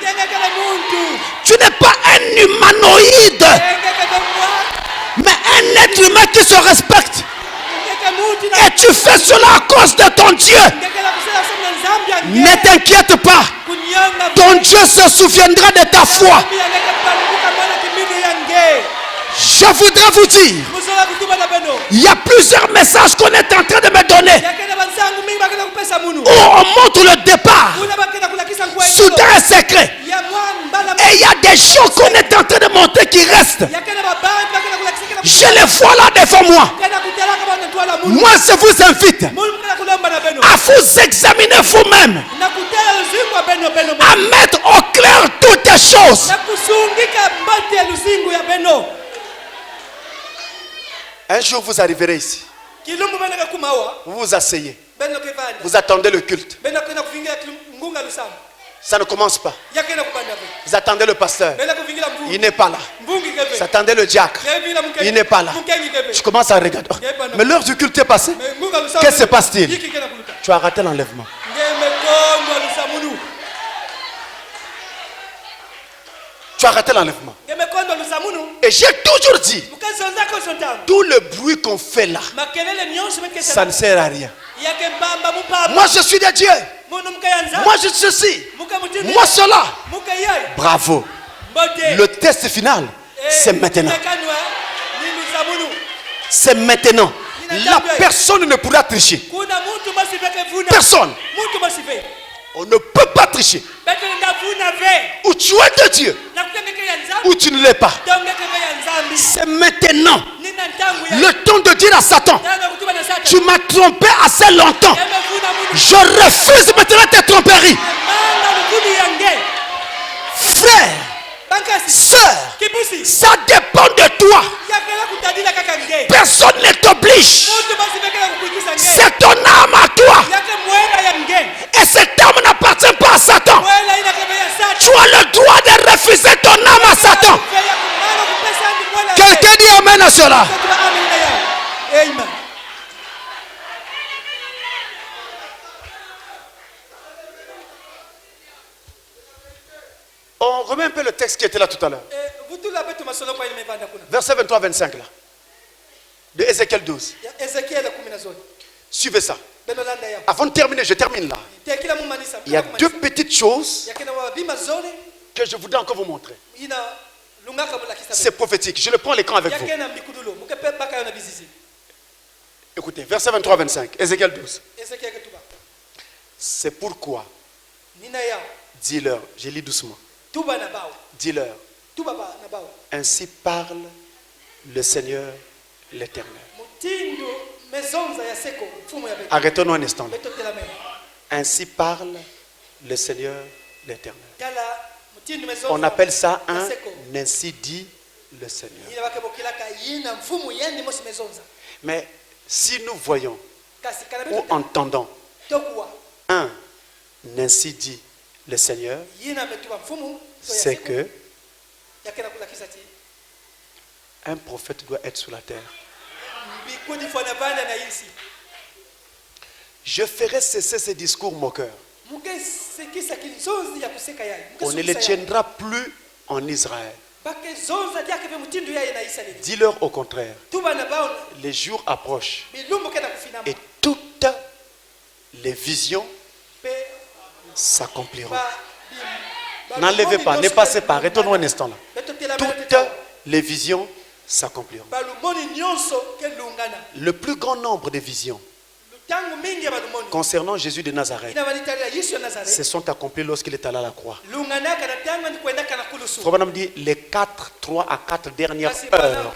Tu n'es pas un humanoïde, mais un être humain qui se respecte. Et tu fais cela à cause de ton Dieu. Ne t'inquiète pas. Ton Dieu se souviendra de ta foi. Je voudrais vous dire, il y a plusieurs messages qu'on est en train de me donner où on montre le départ soudain et secret. Et il y a des gens qu'on est en train de montrer qui restent. Je les vois là devant moi. Moi, je vous invite à vous examiner vous-même, à mettre au clair toutes les choses. Un jour, vous arriverez ici. Vous vous asseyez. Vous attendez le culte. Ça ne commence pas. Vous attendez le pasteur. Il n'est pas là. Vous attendez le diacre. Il n'est pas là. Je commence à regarder. Mais l'heure du culte est passée. Qu'est-ce qui se passe-t-il? Tu as raté l'enlèvement. Tu as raté l'enlèvement. Et j'ai toujours dit, tout le bruit qu'on fait là, ça ne sert à rien. Moi je suis de Dieu. Moi je suis ceci. Moi cela. Bravo. Le test final, c'est maintenant. C'est maintenant. La personne ne pourra tricher. Personne. On ne peut pas tricher. Ou tu es de Dieu, ou tu ne l'es pas. C'est maintenant. Le temps de dire à Satan, tu m'as trompé assez longtemps. Je refuse maintenant tes tromperies. Frère, sœur, ça dépend de toi. Personne ne t'oblige. C'est ton âme à toi. Et cette âme n'appartient pas à Satan. Tu as le droit de refuser ton âme à Satan. On remet un peu le texte qui était là tout à l'heure. Verset 23-25 là. De Ézéchiel 12. Suivez ça. Avant de terminer, je termine là. Il y a deux petites choses que je voudrais encore vous montrer. C'est prophétique. Je le prends à l'écran avec vous. Écoutez, verset 23-25, Ézéchiel 12. C'est pourquoi, dis-leur, je lis doucement, dis-leur, ainsi parle le Seigneur l'Éternel. Arrêtons-nous un instant là. Ainsi parle le Seigneur l'Éternel. On appelle ça un ainsi dit le Seigneur. Mais si nous voyons ou entendons un ainsi dit le Seigneur, c'est que un prophète doit être sur la terre. Je ferai cesser ces discours moqueurs. On ne les tiendra plus en Israël. Dis-leur au contraire, les jours approchent et toutes les visions s'accompliront. N'enlevez pas, ne passez pas, retournons un instant là. Toutes les visions s'accompliront. Le plus grand nombre de visions concernant Jésus de Nazareth se sont accomplies lorsqu'il est allé à la croix. Frère dit les 3 à 4 dernières heures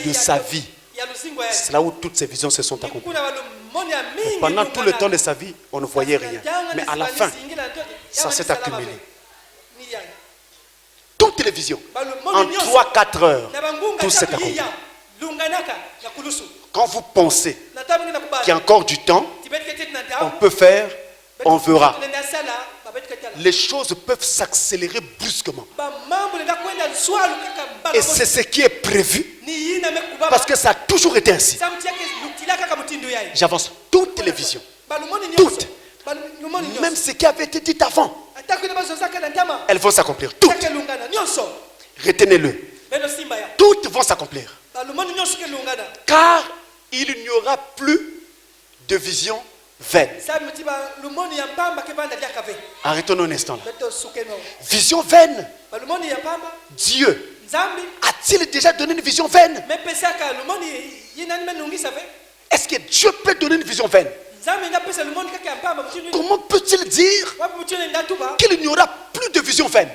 de sa vie, c'est là où toutes ces visions se sont accomplies. Pendant tout le temps de sa vie, on ne voyait rien. Mais à la fin, ça s'est accumulé. Toutes les visions, en 3-4 heures, tout s'est accompli. Quand vous pensez qu'il y a encore du temps, on peut faire, on verra. Les choses peuvent s'accélérer brusquement. Et c'est ce qui est prévu. Parce que ça a toujours été ainsi. J'avance. Toutes les visions. Toutes. Même ce qui avait été dit avant. Elles vont s'accomplir. Toutes. Retenez-le. Toutes vont s'accomplir. Car il n'y aura plus de vision vaine. Arrêtons un instant là. Vision vaine. Dieu a-t-il déjà donné une vision vaine? Est-ce que Dieu peut donner une vision vaine? Comment peut-il dire qu'il n'y aura plus de vision vaine?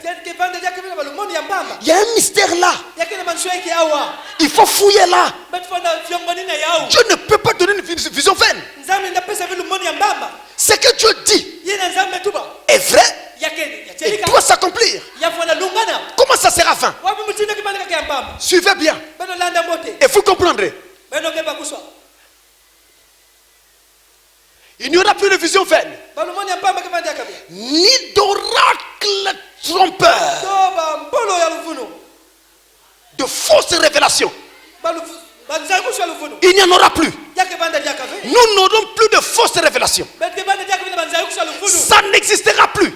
Il y a un mystère là. Il faut fouiller là. Dieu ne peut pas donner une vision vaine. Ce que Dieu dit est vrai et doit s'accomplir. Comment ça sera vain? Suivez bien et vous comprendrez. Il n'y aura plus de vision vaine, ni d'oracle trompeur, de fausses révélations. Il n'y en aura plus. Nous n'aurons plus de fausses révélations. Ça n'existera plus.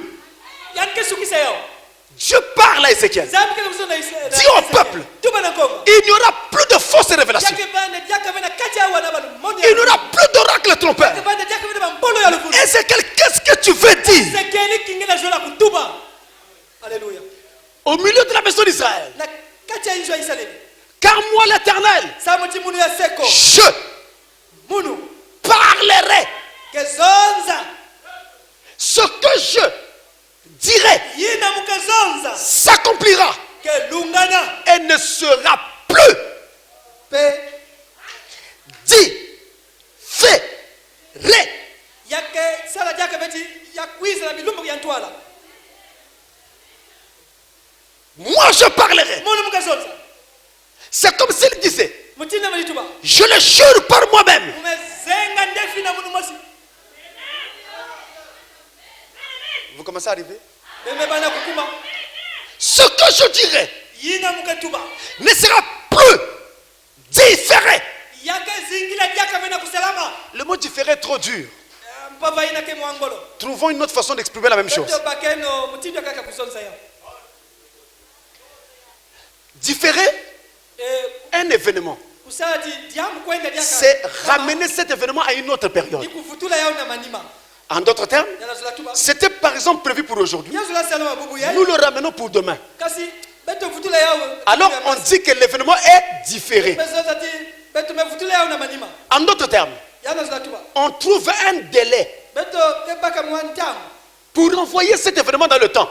Dieu parle à Ézéchiel. Dis au peuple, il n'y aura plus de fausses révélations. Il n'y aura plus d'oracle trompeur. Ézéchiel, qu'est-ce que tu veux dire? Au milieu de la maison d'Israël. Car moi l'Éternel, je parlerai. Ce que je dirai s'accomplira et ne sera plus dit, fait, ré. Moi je parlerai. C'est comme s'il disait, je le jure par moi-même. Vous commencez à arriver? Ce que je dirai ne sera plus différé. Le mot différé est trop dur. Trouvons une autre façon d'exprimer la même chose. Différer un événement, c'est ramener cet événement à une autre période. En d'autres termes, c'était par exemple prévu pour aujourd'hui. Nous le ramenons pour demain. Alors on dit que l'événement est différé. En d'autres termes, on trouve un délai pour envoyer cet événement dans le temps.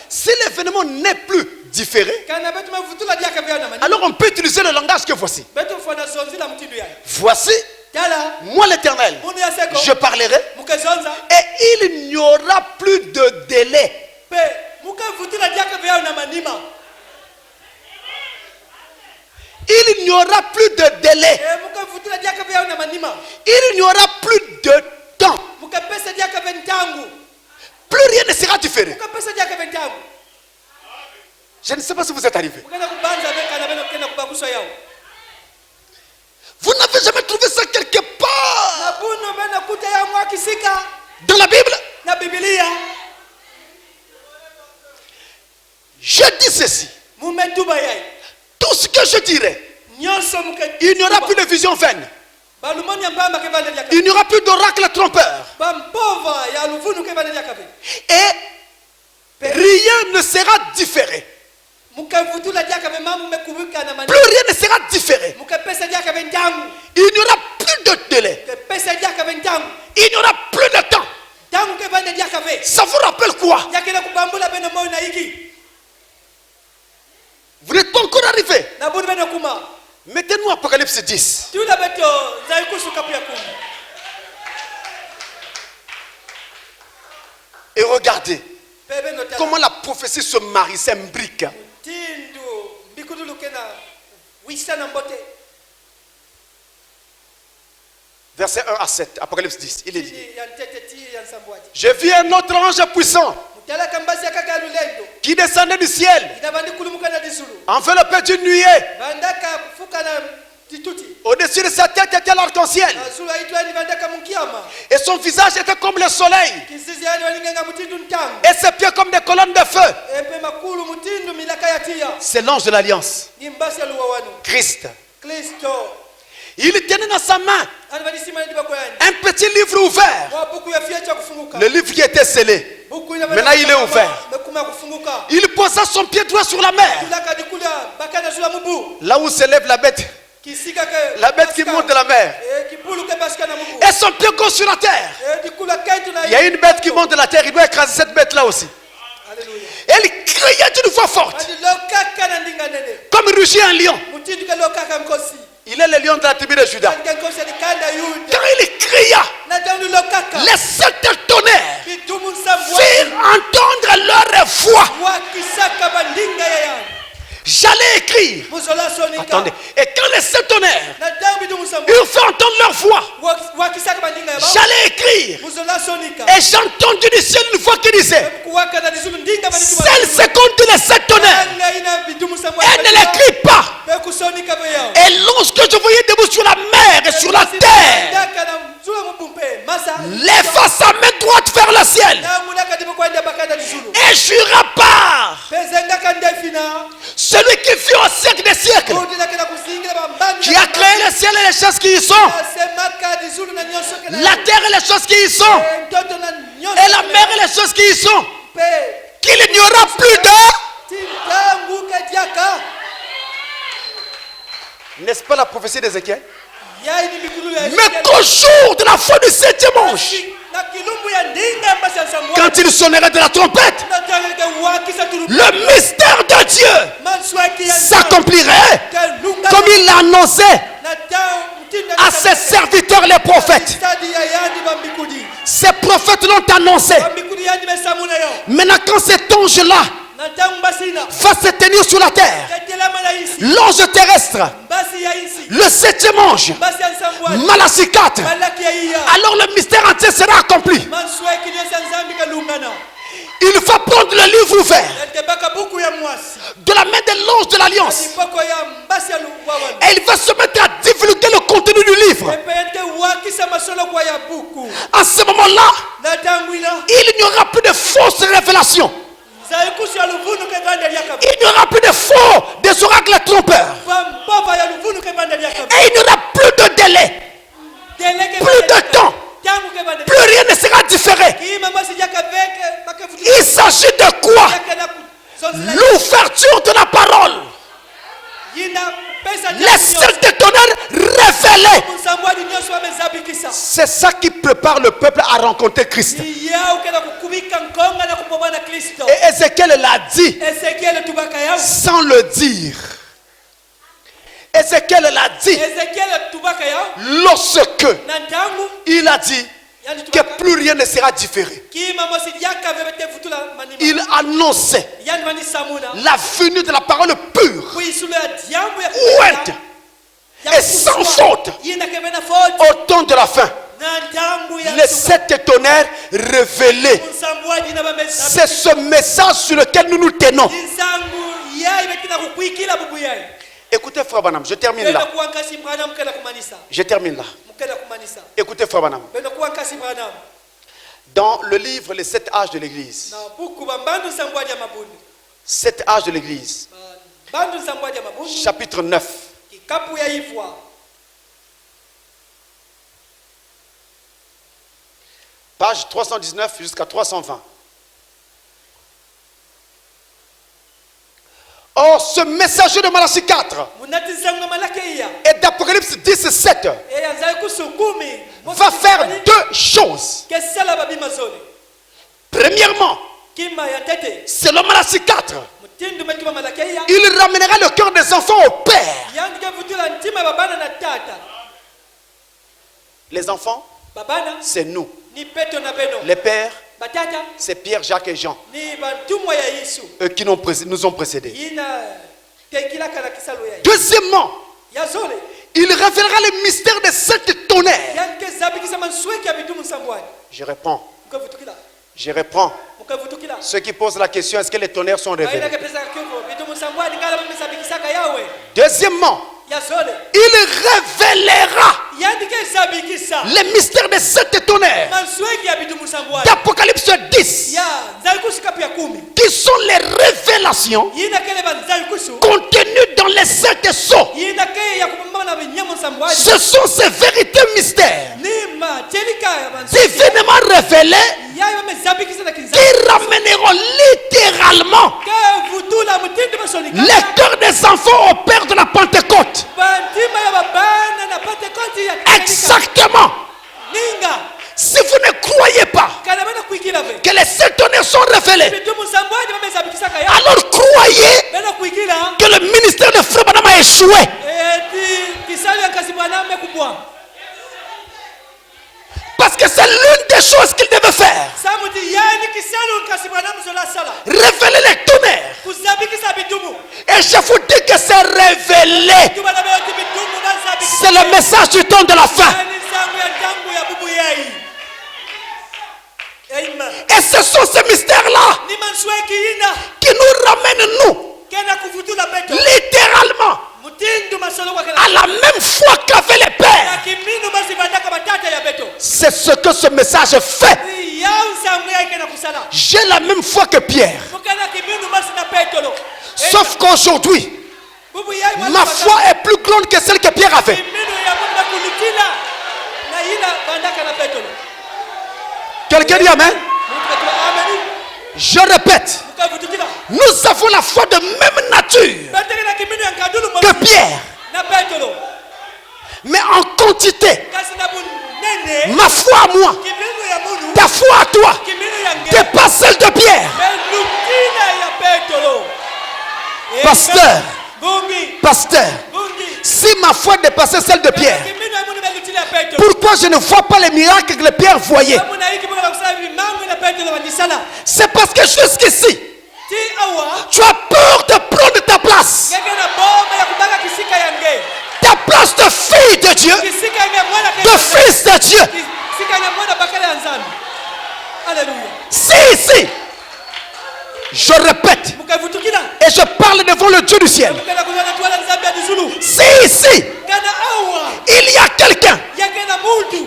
Si l'événement n'est plus différé, alors on peut utiliser le langage que voici. Voici, moi l'Éternel, je parlerai et il n'y aura plus de délai. Il n'y aura plus de délai. Il n'y aura plus de temps. Plus rien ne sera différé. Je ne sais pas si vous êtes arrivé. Vous n'avez jamais trouvé ça quelque part dans la Bible? Je dis ceci. Tout ce que je dirai, il n'y aura plus de vision vaine. Il n'y aura plus d'oracle trompeur. Et rien ne sera différé. Plus rien ne sera différé. Il n'y aura plus de délai. Il n'y aura plus de temps. Ça vous rappelle quoi? Vous n'êtes pas encore arrivé. Mettez-nous Apocalypse 10. Et regardez comment la prophétie se marie, s'imbrique. Verset 1 à 7, Apocalypse 10. Il est dit: j'ai vu un autre ange puissant qui descendait du ciel, enveloppé d'une nuée. Au-dessus de sa tête était l'arc-en-ciel, et son visage était comme le soleil, et ses pieds comme des colonnes de feu. C'est l'ange de l'alliance, Christ. Il tenait dans sa main un petit livre ouvert, le livre qui était scellé. Maintenant il est ouvert. Il posa son pied droit sur la mer, là où s'élève la bête qui monte de la mer, et son pied gauche sur la terre. Il y a une bête qui monte de la terre, il doit écraser cette bête là aussi. Elle criait d'une voix forte, comme rugit un lion. Il est le lion de la tribu de Juda. Quand il cria, les sept tonnerres firent entendre leur voix. J'allais écrire. Attendez. Et quand les sept tonnerres eurent fait entendre leur voix, j'allais écrire. Et j'ai entendu du ciel une voix qui disait: celle seconde les sept tonnerres, elle ne l'écrit pas. Et l'ange que je voyais debout sur la mer et sur la terre leva sa main droite vers le ciel et jura par celui qui vit au siècle des siècles, qui a créé le ciel et les choses qui y sont, la terre et les choses qui y sont, et la mer et les choses qui y sont, qu'il n'y aura plus de... N'est-ce pas la prophétie d'Ézéchiel? Mais qu'au jour de la fin du septième ange, quand il sonnerait de la trompette, le mystère de Dieu s'accomplirait comme il l'a annoncé à ses serviteurs les prophètes. Ces prophètes l'ont annoncé. Maintenant quand cet ange-là va se tenir sur la terre, l'ange terrestre, le septième ange, Malachie 4, alors le mystère entier sera accompli. Il va prendre le livre ouvert de la main de l'ange de l'alliance et il va se mettre à divulguer le contenu du livre. À ce moment-là, il n'y aura plus de fausses révélations. Il n'y aura plus de faux, des oracles trompeurs. Et il n'y aura plus de délai. Plus de temps. Plus rien ne sera différé. Il s'agit de quoi? L'ouverture de la parole. Les sept de tonnerre révélés. C'est ça qui prépare le peuple à rencontrer Christ. Et Ézéchiel l'a dit sans le dire. Ézéchiel l'a dit lorsque il a dit que plus rien ne sera différé. Il annonçait la venue de la parole pure, ouette et sans faute au temps de la fin. Les sept tonnerres révélés. C'est ce message sur lequel nous nous tenons. Écoutez Frère Branham, je termine là. Je termine là. Écoutez Frère Branham. Dans le livre Les 7 âges de l'Église. 7 âges de l'Église. Chapitre 9. Page 319 jusqu'à 320. Or, ce messager de Malachie 4 et d'Apocalypse 17 va faire deux choses. Premièrement, selon Malachie 4, il ramènera le cœur des enfants au Père. Les enfants, c'est nous. Les pères, c'est Pierre, Jacques et Jean. Eux qui nous ont précédés. Deuxièmement, il révélera le mystère des sept tonnerres. Je réponds. Ceux qui posent la question, est-ce que les tonnerres sont révélés? Deuxièmement, il révélera les mystères des sept tonnerres d'Apocalypse 10, qui sont les révélations contenues dans les sept sceaux. Ce sont ces vérités mystères divinement révélées qui ramèneront littéralement les cœurs des enfants au Père de la Pentecôte. Exactement. Si vous ne croyez pas que les sept tonnerres sont révélés, alors croyez que le ministère de Frère Branham a échoué. Parce que c'est l'une des choses qu'il devait faire. Révéler les tonnerres. Et je vous dis que c'est révélé. C'est le message du temps de la fin. Et ce sont ces mystères-là qui nous ramènent, nous, littéralement, à la même foi qu'avait les pères. C'est ce que ce message fait. J'ai la même foi que Pierre. Sauf qu'aujourd'hui, ma foi est plus grande que celle que Pierre avait. Quelqu'un dit Amen? Je répète, nous avons la foi de même nature que Pierre, mais en quantité. Ma foi à moi, ta foi à toi, dépasse celle de Pierre. Pasteur, si ma foi dépassait celle de Pierre, pourquoi je ne vois pas les miracles que Pierre voyait? C'est parce que jusqu'ici, tu as peur de prendre ta place. Ta place de fille de Dieu, de fils de Dieu. Si, je répète, et je parle devant le Dieu du ciel. Si, il y a quelqu'un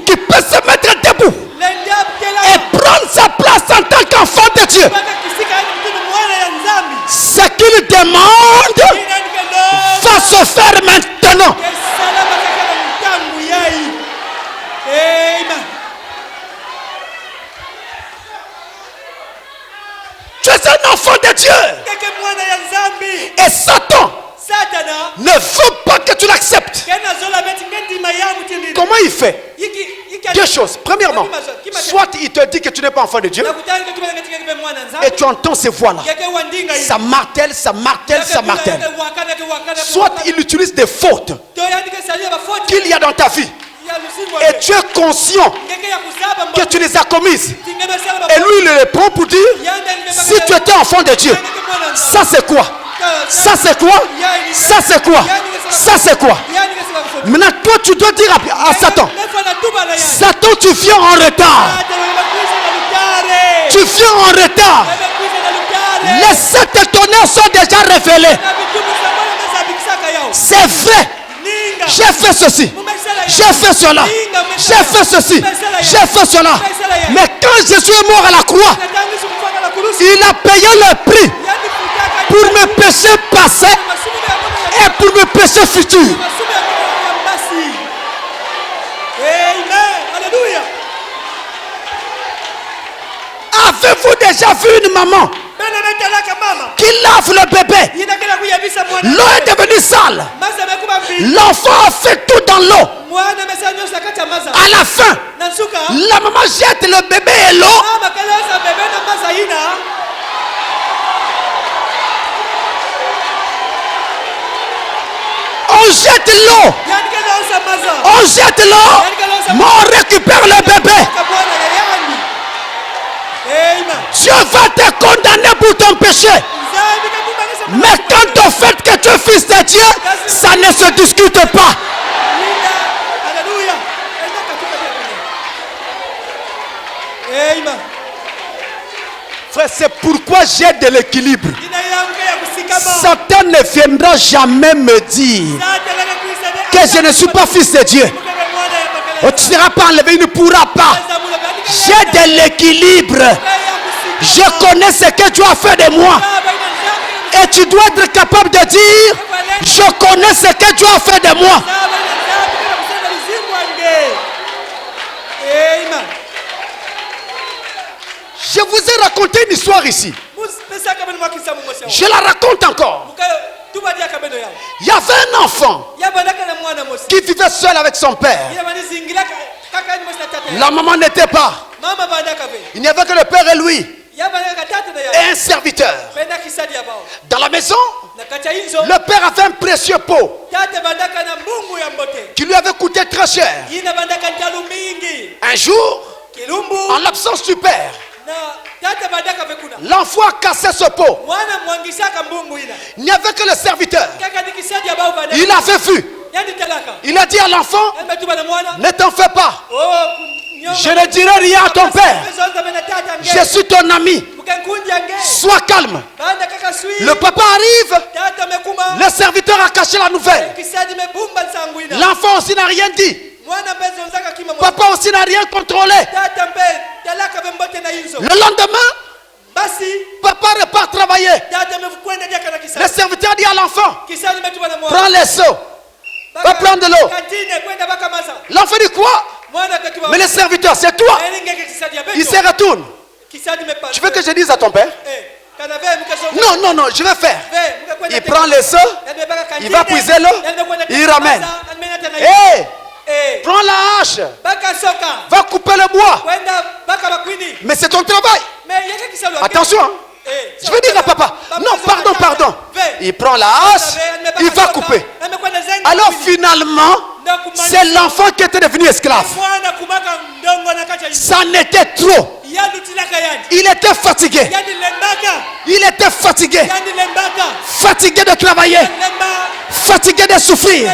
qui peut se mettre debout et prendre sa place en tant qu'enfant de Dieu, Dieu. Et Satan ne veut pas que tu l'acceptes. Comment il fait? Deux choses. Premièrement, soit il te dit que tu n'es pas enfant de Dieu, et tu entends ces voix-là. Ça martèle, ça martèle, ça martèle. Soit il utilise des fautes qu'il y a dans ta vie, et tu es conscient que tu les as commises. Et lui, il les prend pour dire, si tu étais enfant de Dieu, ça c'est quoi? Ça c'est quoi? Ça c'est quoi? Ça c'est quoi? Maintenant, toi, tu dois dire à Satan, Satan, tu viens en retard. Tu viens en retard. Les 7 tonnerres sont déjà révélés. C'est vrai. J'ai fait ceci. J'ai fait cela. J'ai fait ceci. J'ai fait cela. Mais quand Jésus est mort à la croix, il a payé le prix pour mes péchés passés et pour mes péchés futurs. Avez-vous déjà vu une maman qui lave le bébé? L'eau est devenue sale. L'enfant a fait tout dans l'eau. À la fin, la maman jette le bébé et l'eau. On jette l'eau. On jette l'eau. Mais on récupère le bébé. Dieu va te condamner pour ton péché. Mais quant au fait que tu es fils de Dieu, ça ne se discute pas. Frère, c'est pourquoi j'ai de l'équilibre. Satan ne viendra jamais me dire que je ne suis pas fils de Dieu. Tu ne seras pas enlevé, il ne pourra pas. J'ai de l'équilibre. Je connais ce que tu as fait de moi. Et tu dois être capable de dire, je connais ce que tu as fait de moi. Je vous ai raconté une histoire ici. Je la raconte encore. Il y avait un enfant qui vivait seul avec son père. La maman n'était pas. Il n'y avait que le père et lui. Et un serviteur. Dans la maison, le père avait un précieux pot qui lui avait coûté très cher. Un jour, en l'absence du père, l'enfant a cassé ce pot. Il n'y avait que le serviteur. Il avait vu. Il a dit à l'enfant, ne t'en fais pas. Je ne dirai rien à ton père. Je suis ton ami. Sois calme. Le papa arrive. Le serviteur a caché la nouvelle. L'enfant aussi n'a rien dit. Papa aussi n'a rien contrôlé. Le lendemain, papa repart travailler. Le serviteur dit à l'enfant, prends les seaux. Va prendre de l'eau. L'enfant dit quoi? Mais le serviteur, c'est toi. Il se retourne. Tu veux que je dise à ton père? Non, non, non, je vais faire. Il prend les seaux, il va puiser l'eau, il ramène. Hé, prends la hache, va couper le bois. Mais c'est ton travail. Attention, hein. Je vais dire à papa, non, pardon, pardon. Il prend la hache, il va couper. Alors finalement, c'est l'enfant qui était devenu esclave. Ça n'était trop. Il était fatigué. Il était fatigué. Fatigué de travailler. Fatigué de souffrir.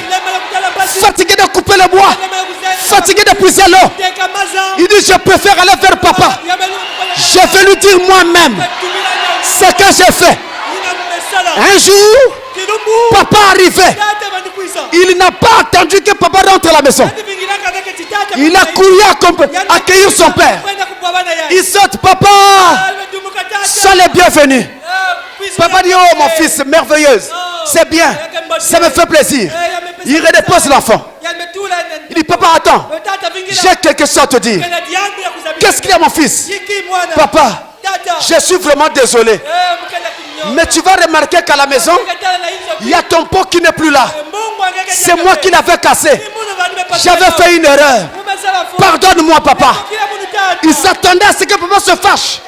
Fatigué de couper le bois. Fatigué de puiser l'eau. Il dit, je préfère aller vers papa. Je vais lui dire moi-même ce que j'ai fait. Un jour, papa arrivait. Il n'a pas attendu que papa rentre à la maison. Il a couru à accueillir son père. Il saute, papa, sois le bienvenu. Papa dit, oh mon fils, merveilleuse. C'est bien, ça me fait plaisir. Il redépose l'enfant. Il dit, papa, attends, j'ai quelque chose à te dire. Qu'est-ce qu'il y a, mon fils? Papa, je suis vraiment désolé. Mais tu vas remarquer qu'à la maison, il y a ton pot qui n'est plus là. C'est moi qui l'avais cassé. J'avais fait une erreur. Pardonne-moi, papa. Il s'attendait à ce que papa se fâche.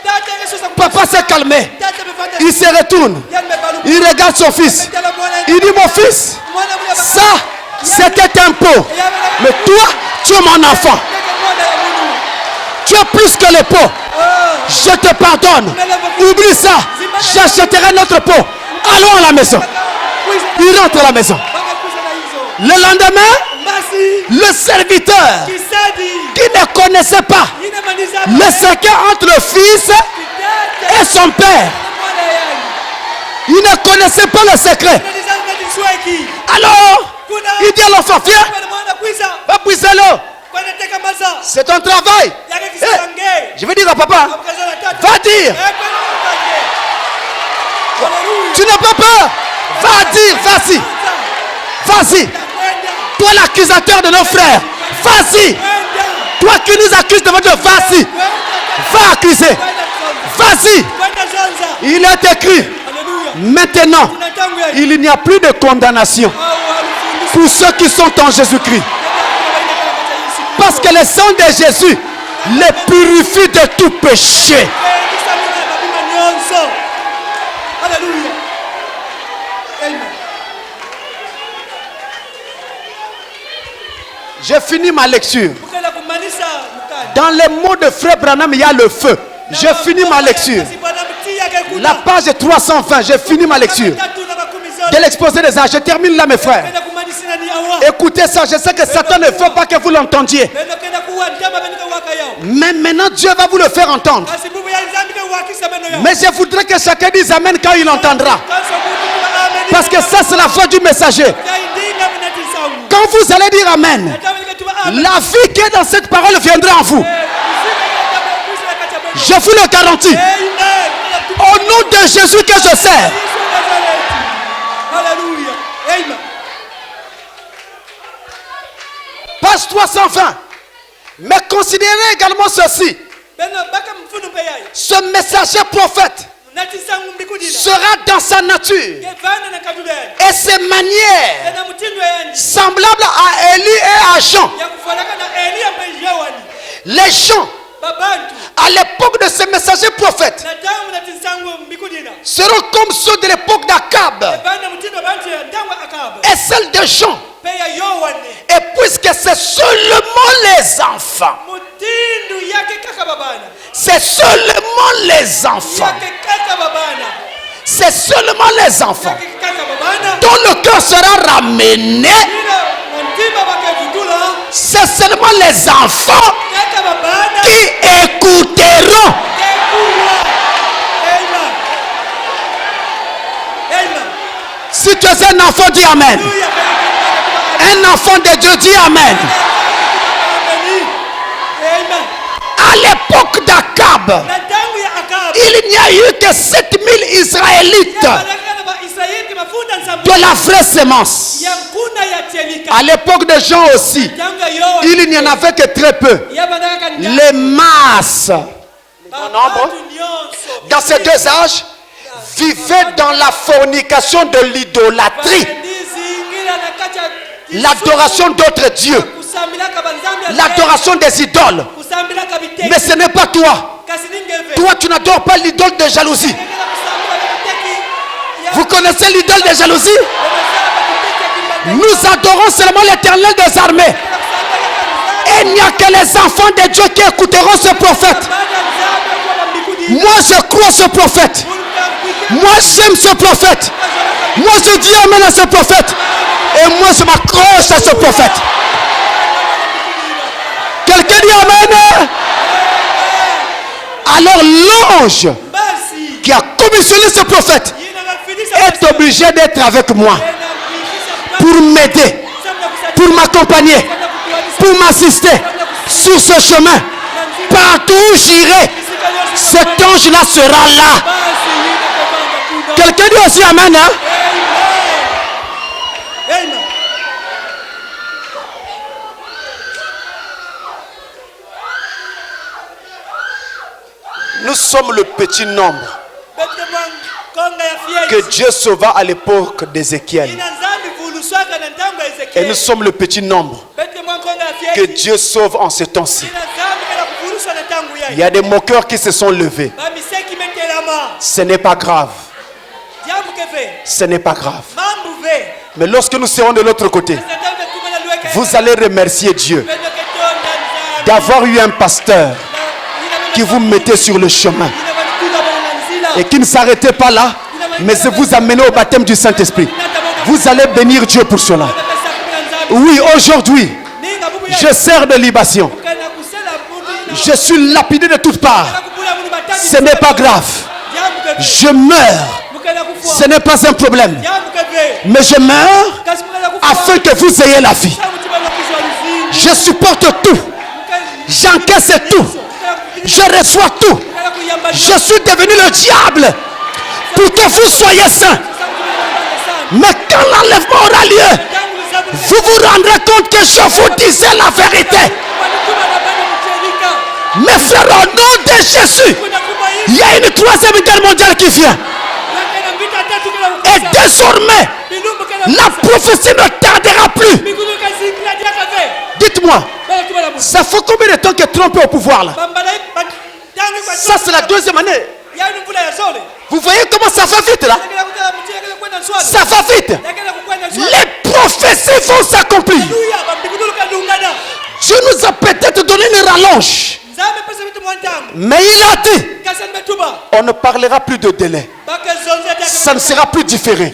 Papa s'est calmé. Il se retourne. Il regarde son fils. Il dit, mon fils, ça, c'était un pot. Mais toi, tu es mon enfant. Tu es plus que le pot. Je te pardonne. Oublie ça. J'achèterai notre pot. Allons à la maison. Il rentre à la maison. Le lendemain, le serviteur qui ne connaissait pas le secret entre le fils et son père. Il ne connaissait pas le secret. Alors, il dit à l'enfant, viens, va puiser l'eau. C'est ton travail. Je vais dire à papa, va dire. Tu n'as pas peur. Va dire, vas-y. Vas-y. Toi l'accusateur de nos frères, vas-y. Toi qui nous accuses de votre, vas-y. Va accuser. Vas-y. Il est écrit. Maintenant, il n'y a plus de condamnation pour ceux qui sont en Jésus-Christ. Parce que le sang de Jésus les purifie de tout péché. Alléluia. Amen. J'ai fini ma lecture. Dans les mots de Frère Branham, il y a le feu. J'ai fini ma lecture. La page 320, j'ai fini ma lecture. De l'exposé des âges. Je termine là, mes frères. Écoutez ça, je sais que Satan ne veut pas que vous l'entendiez. Mais maintenant, Dieu va vous le faire entendre. Mais je voudrais que chacun dise Amen quand il entendra. Parce que ça, c'est la voix du messager. Quand vous allez dire Amen, la vie qui est dans cette parole viendra en vous. Je vous le garantis. Au nom de Jésus que je sers. Alléluia. Amen. Page 320. Mais considérez également ceci. Ce messager prophète sera dans sa nature et ses manières semblables à Élie et à Jean. Les gens à l'époque de ces messagers prophètes seront comme ceux de l'époque d'Akab et celles de Jean. Et puisque c'est seulement les enfants, c'est seulement les enfants, c'est seulement les enfants dont le cœur sera ramené, c'est seulement les enfants qui écouteront. Si tu es un enfant, dis Amen. Un enfant de Dieu, dit Amen. À l'époque d'Akab, il n'y a eu que 7000 Israélites de la vraie sémence. À l'époque de Jean aussi, il n'y en avait que très peu. Les masses, en nombre, dans ces deux âges, vivaient dans la fornication de l'idolâtrie. L'adoration d'autres dieux, l'adoration des idoles. Mais ce n'est pas toi. Toi, tu n'adores pas l'idole de jalousie. Vous connaissez l'idole de jalousie? Nous adorons seulement l'Éternel des armées. Et il n'y a que les enfants de Dieu qui écouteront ce prophète. Moi, je crois ce prophète. Moi, j'aime ce prophète. Moi, je dis Amen à ce prophète. Et moi, je m'accroche à ce prophète. Quelqu'un dit Amen. Alors l'ange qui a commissionné ce prophète est obligé d'être avec moi pour m'aider, pour m'accompagner, pour m'assister sur ce chemin. Partout où j'irai, cet ange-là sera là. Quelqu'un dit aussi Amen, hein? Amen. Nous sommes le petit nombre. que Dieu sauva à l'époque d'Ézéchiel. Et nous sommes le petit nombre que Dieu sauve en ce temps-ci. Il y a des moqueurs qui se sont levés. Ce n'est pas grave. Ce n'est pas grave. Mais lorsque nous serons de l'autre côté, vous allez remercier Dieu d'avoir eu un pasteur qui vous mettait sur le chemin et qui ne s'arrêtait pas là, mais vous amenait au baptême du Saint-Esprit. Vous allez bénir Dieu pour cela. Oui, aujourd'hui, je sers de libation. Je suis lapidé de toutes parts. Ce n'est pas grave. Je meurs. Ce n'est pas un problème. Mais je meurs afin que vous ayez la vie. Je supporte tout. J'encaisse tout. Je reçois tout. Je suis devenu le diable pour que vous soyez saints. Mais quand l'enlèvement aura lieu, vous vous rendrez compte que je vous disais la vérité. Mes frères, au nom de Jésus, il y a une troisième guerre mondiale qui vient. Et désormais, la prophétie ne tardera plus. Dites-moi, ça fait combien de temps que Trump est au pouvoir là? Ça c'est la deuxième année. Vous voyez comment ça va vite là? Ça va vite. Les prophéties vont s'accomplir. Dieu nous a peut-être donné une rallonge, mais il a dit on ne parlera plus de délai. Ça ne sera plus différé.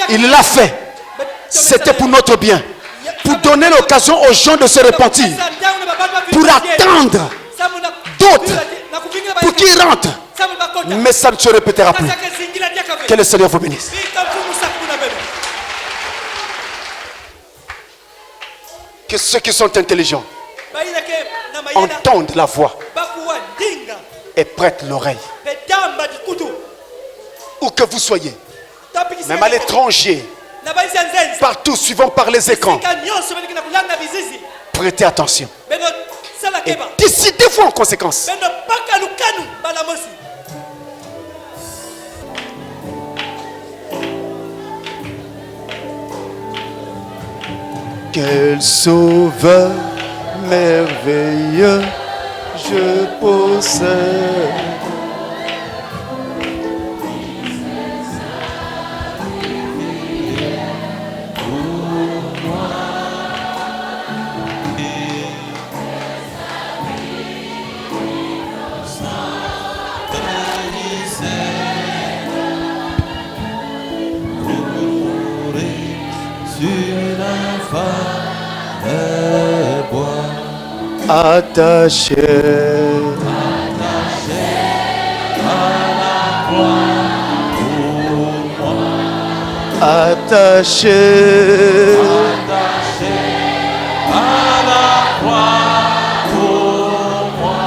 Il l'a fait. C'était pour notre bien, pour donner l'occasion aux gens de se repentir, pour attendre d'autres pour qu'ils rentrent. Mais ça ne se répétera plus. Que le Seigneur vous bénisse. Que ceux qui sont intelligents entendent la voix et prêtent l'oreille. Où que vous soyez, même à l'étranger, partout suivant par les écrans, prêtez attention et décidez-vous en conséquence. Quel sauveur merveilleux je possède. Attaché à la croix pour moi. Attaché à la croix pour moi.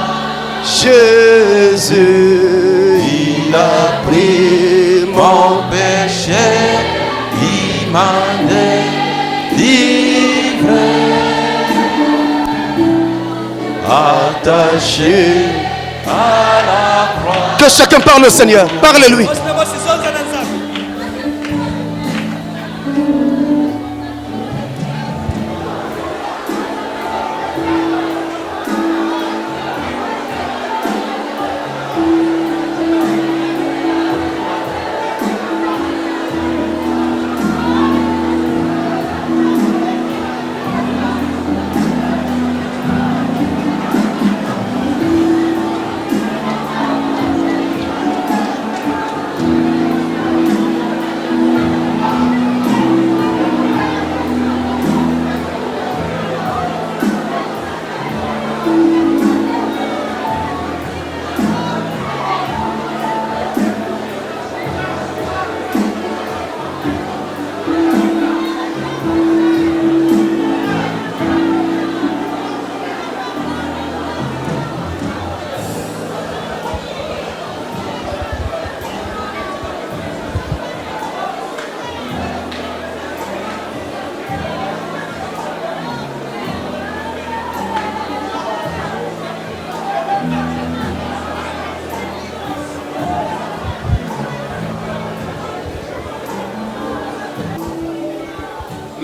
Jésus, il a pris mon péché, il m'a délivré. Attaché à la croix. Que chacun parle au Seigneur. Parlez-lui.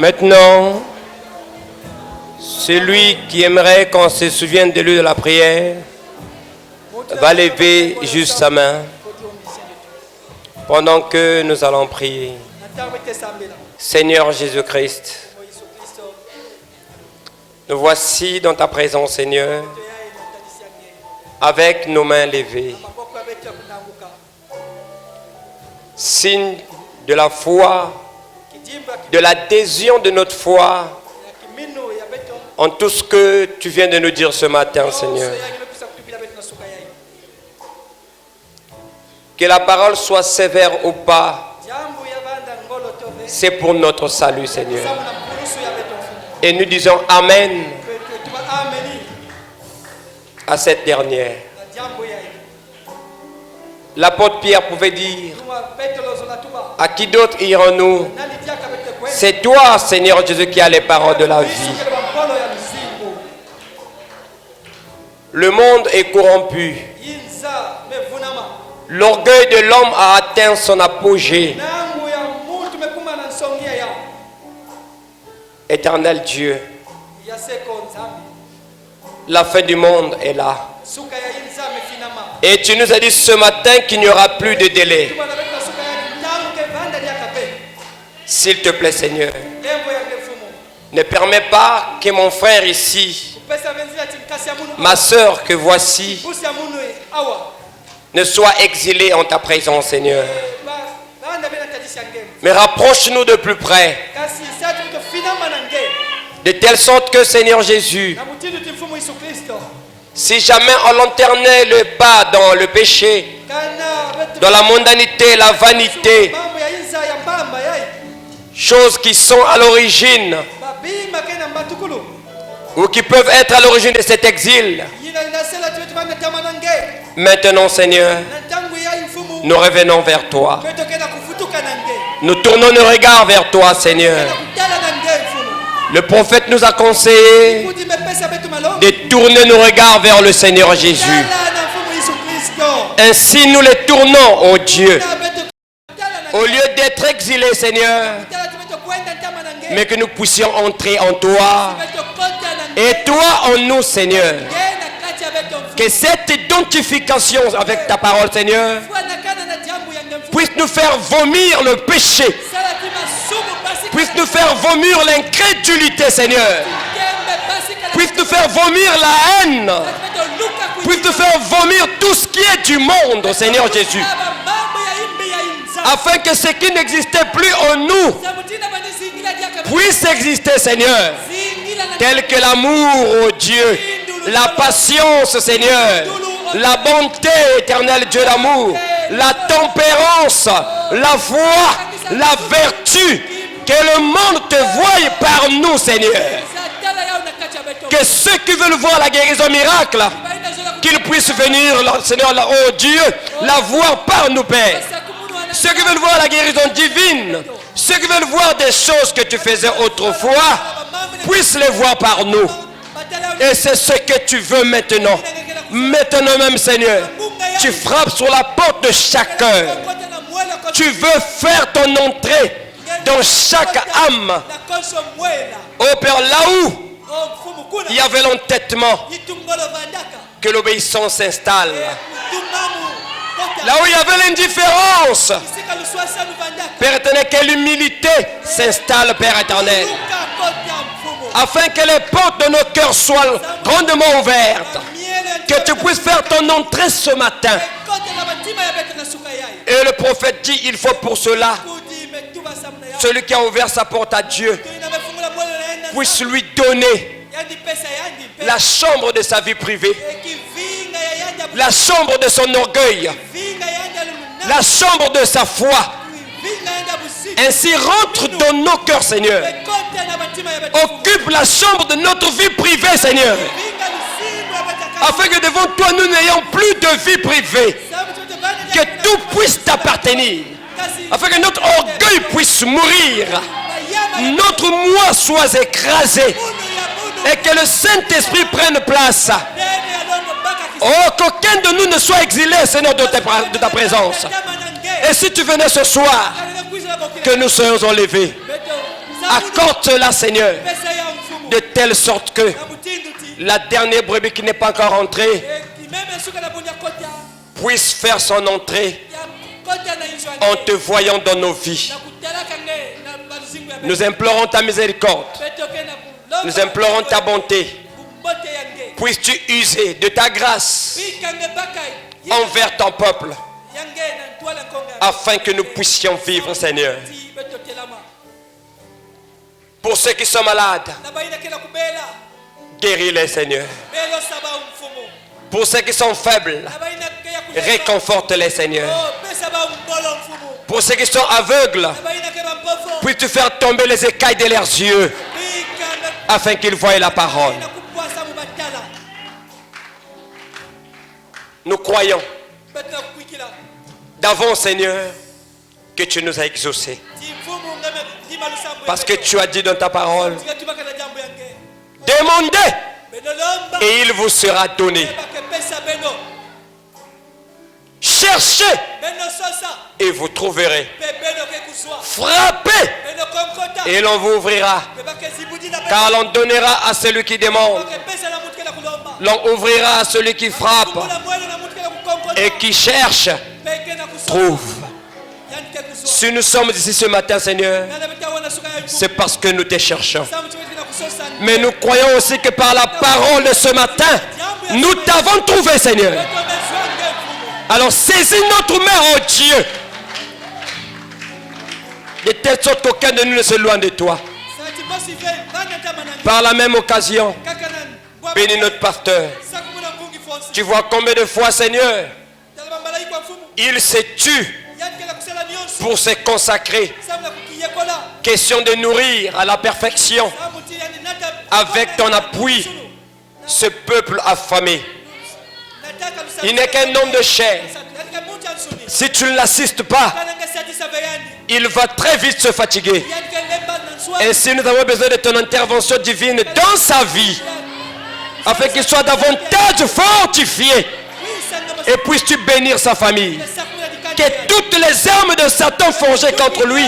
Maintenant, celui qui aimerait qu'on se souvienne de lui de la prière va lever juste sa main pendant que nous allons prier. Seigneur Jésus-Christ, nous voici dans ta présence, Seigneur, avec nos mains levées. Signe de la foi, de l'adhésion de notre foi en tout ce que tu viens de nous dire ce matin, Seigneur. Que la parole soit sévère ou pas, c'est pour notre salut, Seigneur. Et nous disons Amen à cette dernière. L'apôtre Pierre pouvait dire: à qui d'autre irons-nous? C'est toi, Seigneur Jésus, qui as les paroles de la vie. Le monde est corrompu. L'orgueil de l'homme a atteint son apogée. Éternel Dieu, la fin du monde est là. Et tu nous as dit ce matin qu'il n'y aura plus de délai. S'il te plaît, Seigneur, ne permets pas que mon frère ici, ma soeur que voici, ne soit exilé en ta présence, Seigneur. Mais rapproche-nous de plus près, de telle sorte que, Seigneur Jésus, si jamais on l'internait le pas dans le péché, dans la mondanité, la vanité, choses qui sont à l'origine ou qui peuvent être à l'origine de cet exil, maintenant, Seigneur, nous revenons vers toi. Nous tournons nos regards vers toi, Seigneur. Le prophète nous a conseillé de tourner nos regards vers le Seigneur Jésus. Ainsi, nous les tournons, ô Dieu. Au lieu d'être exilés, Seigneur, mais que nous puissions entrer en toi et toi en nous, Seigneur. Que cette identification avec ta parole, Seigneur, puisse nous faire vomir le péché, puisse nous faire vomir l'incrédulité, Seigneur, puisse nous faire vomir la haine, puisse nous faire vomir tout ce qui est du monde, Seigneur Jésus, afin que ce qui n'existait plus en nous puisse exister, Seigneur, tel que l'amour, oh Dieu, la patience, Seigneur, la bonté, éternel Dieu d'amour, la tempérance, la foi, la vertu, que le monde te voie par nous, Seigneur. Que ceux qui veulent voir la guérison miracle, qu'ils puissent venir, Seigneur, oh Dieu, la voir par nous, Père. Ceux qui veulent voir la guérison divine, ceux qui veulent voir des choses que tu faisais autrefois, puissent les voir par nous. Et c'est ce que tu veux maintenant. Maintenant même, Seigneur, tu frappes sur la porte de chaque cœur. Tu veux faire ton entrée dans chaque âme. Oh Père, là où il y avait l'entêtement, que l'obéissance s'installe. Là où il y avait l'indifférence, Père éternel, que l'humilité s'installe, Père éternel. Afin que les portes de nos cœurs soient grandement ouvertes. Que tu puisses faire ton entrée ce matin. Et le prophète dit, il faut pour cela, celui qui a ouvert sa porte à Dieu, puisse lui donner la chambre de sa vie privée, la chambre de son orgueil, la chambre de sa foi. Ainsi rentre dans nos cœurs, Seigneur. Occupe la chambre de notre vie privée, Seigneur. Afin que devant toi, nous n'ayons plus de vie privée. Que tout puisse t'appartenir. Afin que notre orgueil puisse mourir. Notre moi soit écrasé. Et que le Saint-Esprit prenne place. Oh, qu'aucun de nous ne soit exilé, Seigneur, de ta présence. Et si tu venais ce soir, que nous soyons enlevés. Accorde cela, Seigneur, de telle sorte que la dernière brebis qui n'est pas encore entrée puisse faire son entrée en te voyant dans nos vies. Nous implorons ta miséricorde. Nous implorons ta bonté. Puisses-tu user de ta grâce envers ton peuple afin que nous puissions vivre, Seigneur. Pour ceux qui sont malades, guéris-les, Seigneur. Pour ceux qui sont faibles, réconforte-les, Seigneur. Pour ceux qui sont aveugles, puisses-tu faire tomber les écailles de leurs yeux afin qu'ils voient la parole. Nous croyons d'avant, Seigneur, que tu nous as exaucés. Parce que tu as dit dans ta parole, demandez et il vous sera donné. Cherchez et vous trouverez. Frappez et l'on vous ouvrira. Car l'on donnera à celui qui demande. L'on ouvrira à celui qui frappe. Et qui cherche, trouve. Si nous sommes ici ce matin, Seigneur, c'est parce que nous te cherchons. Mais nous croyons aussi que par la parole de ce matin, nous t'avons trouvé, Seigneur. Alors saisis notre main, oh Dieu, de telle sorte qu'aucun de nous ne se loin de toi. Par la même occasion, bénis notre pasteur. Tu vois combien de fois, Seigneur, il s'est tué pour se consacrer. Question de nourrir à la perfection, avec ton appui, ce peuple affamé. Il n'est qu'un homme de chair. Si tu ne l'assistes pas, il va très vite se fatiguer. Ainsi, nous avons besoin de ton intervention divine dans sa vie, afin qu'il soit davantage fortifié. Et puisses-tu bénir sa famille. Que toutes les armes de Satan forgées contre lui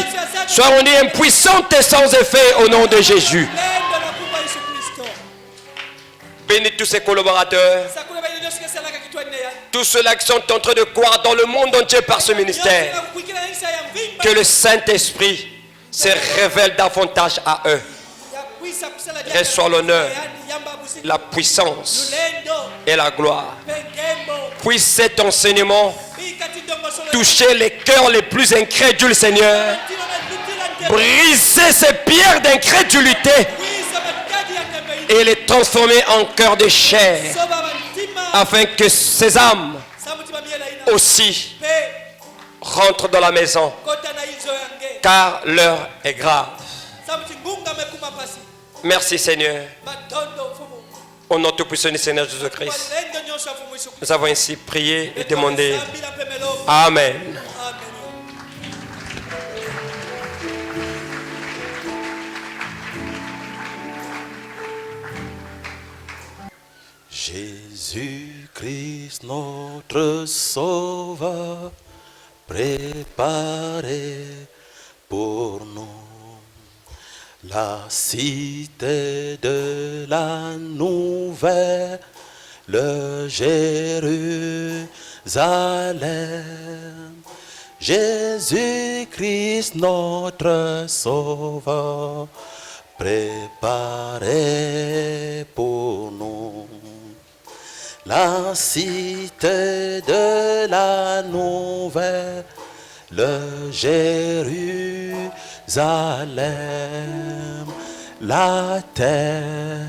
soient rendues impuissantes et sans effet au nom de Jésus. Bénis tous ses collaborateurs, tous ceux-là qui sont en train de croire dans le monde entier par ce ministère. Que le Saint-Esprit se révèle davantage à eux. Reçois l'honneur, la puissance et la gloire. Puisse cet enseignement toucher les cœurs les plus incrédules, Seigneur. Briser ces pierres d'incrédulité et les transformer en cœur de chair, afin que ces âmes aussi rentrent dans la maison, car l'heure est grave. Merci, Seigneur. Au nom tout-puissant du Seigneur Jésus-Christ, nous avons ainsi prié et demandé. Amen. Jésus-Christ, notre Sauveur, préparé pour nous la cité de la nouvelle, le Jérusalem. Jésus-Christ, notre Sauveur, préparé pour nous la cité de la nouvelle, le Jérusalem. La terre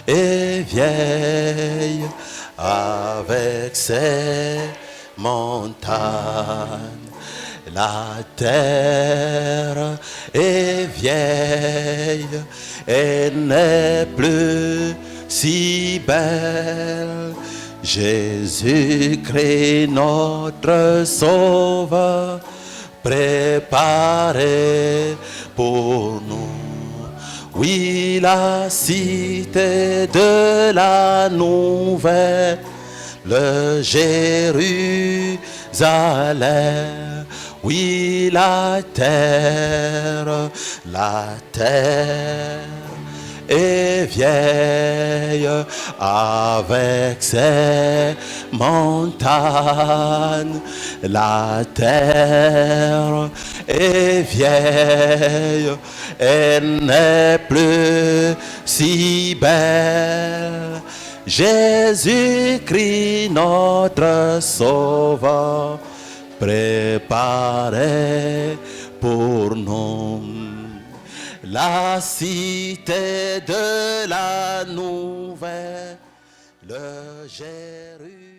est vieille avec ses montagnes. La terre est vieille et n'est plus si belle. Jésus-Christ, notre Sauveur, préparé pour nous. Oui, la cité de la nouvelle, le Jérusalem. Oui, la terre est vieille avec ses montagnes. La terre est vieille, elle n'est plus si belle. Jésus-Christ, notre Sauveur, préparé pour nous la cité de la nouvelle Jérusalem.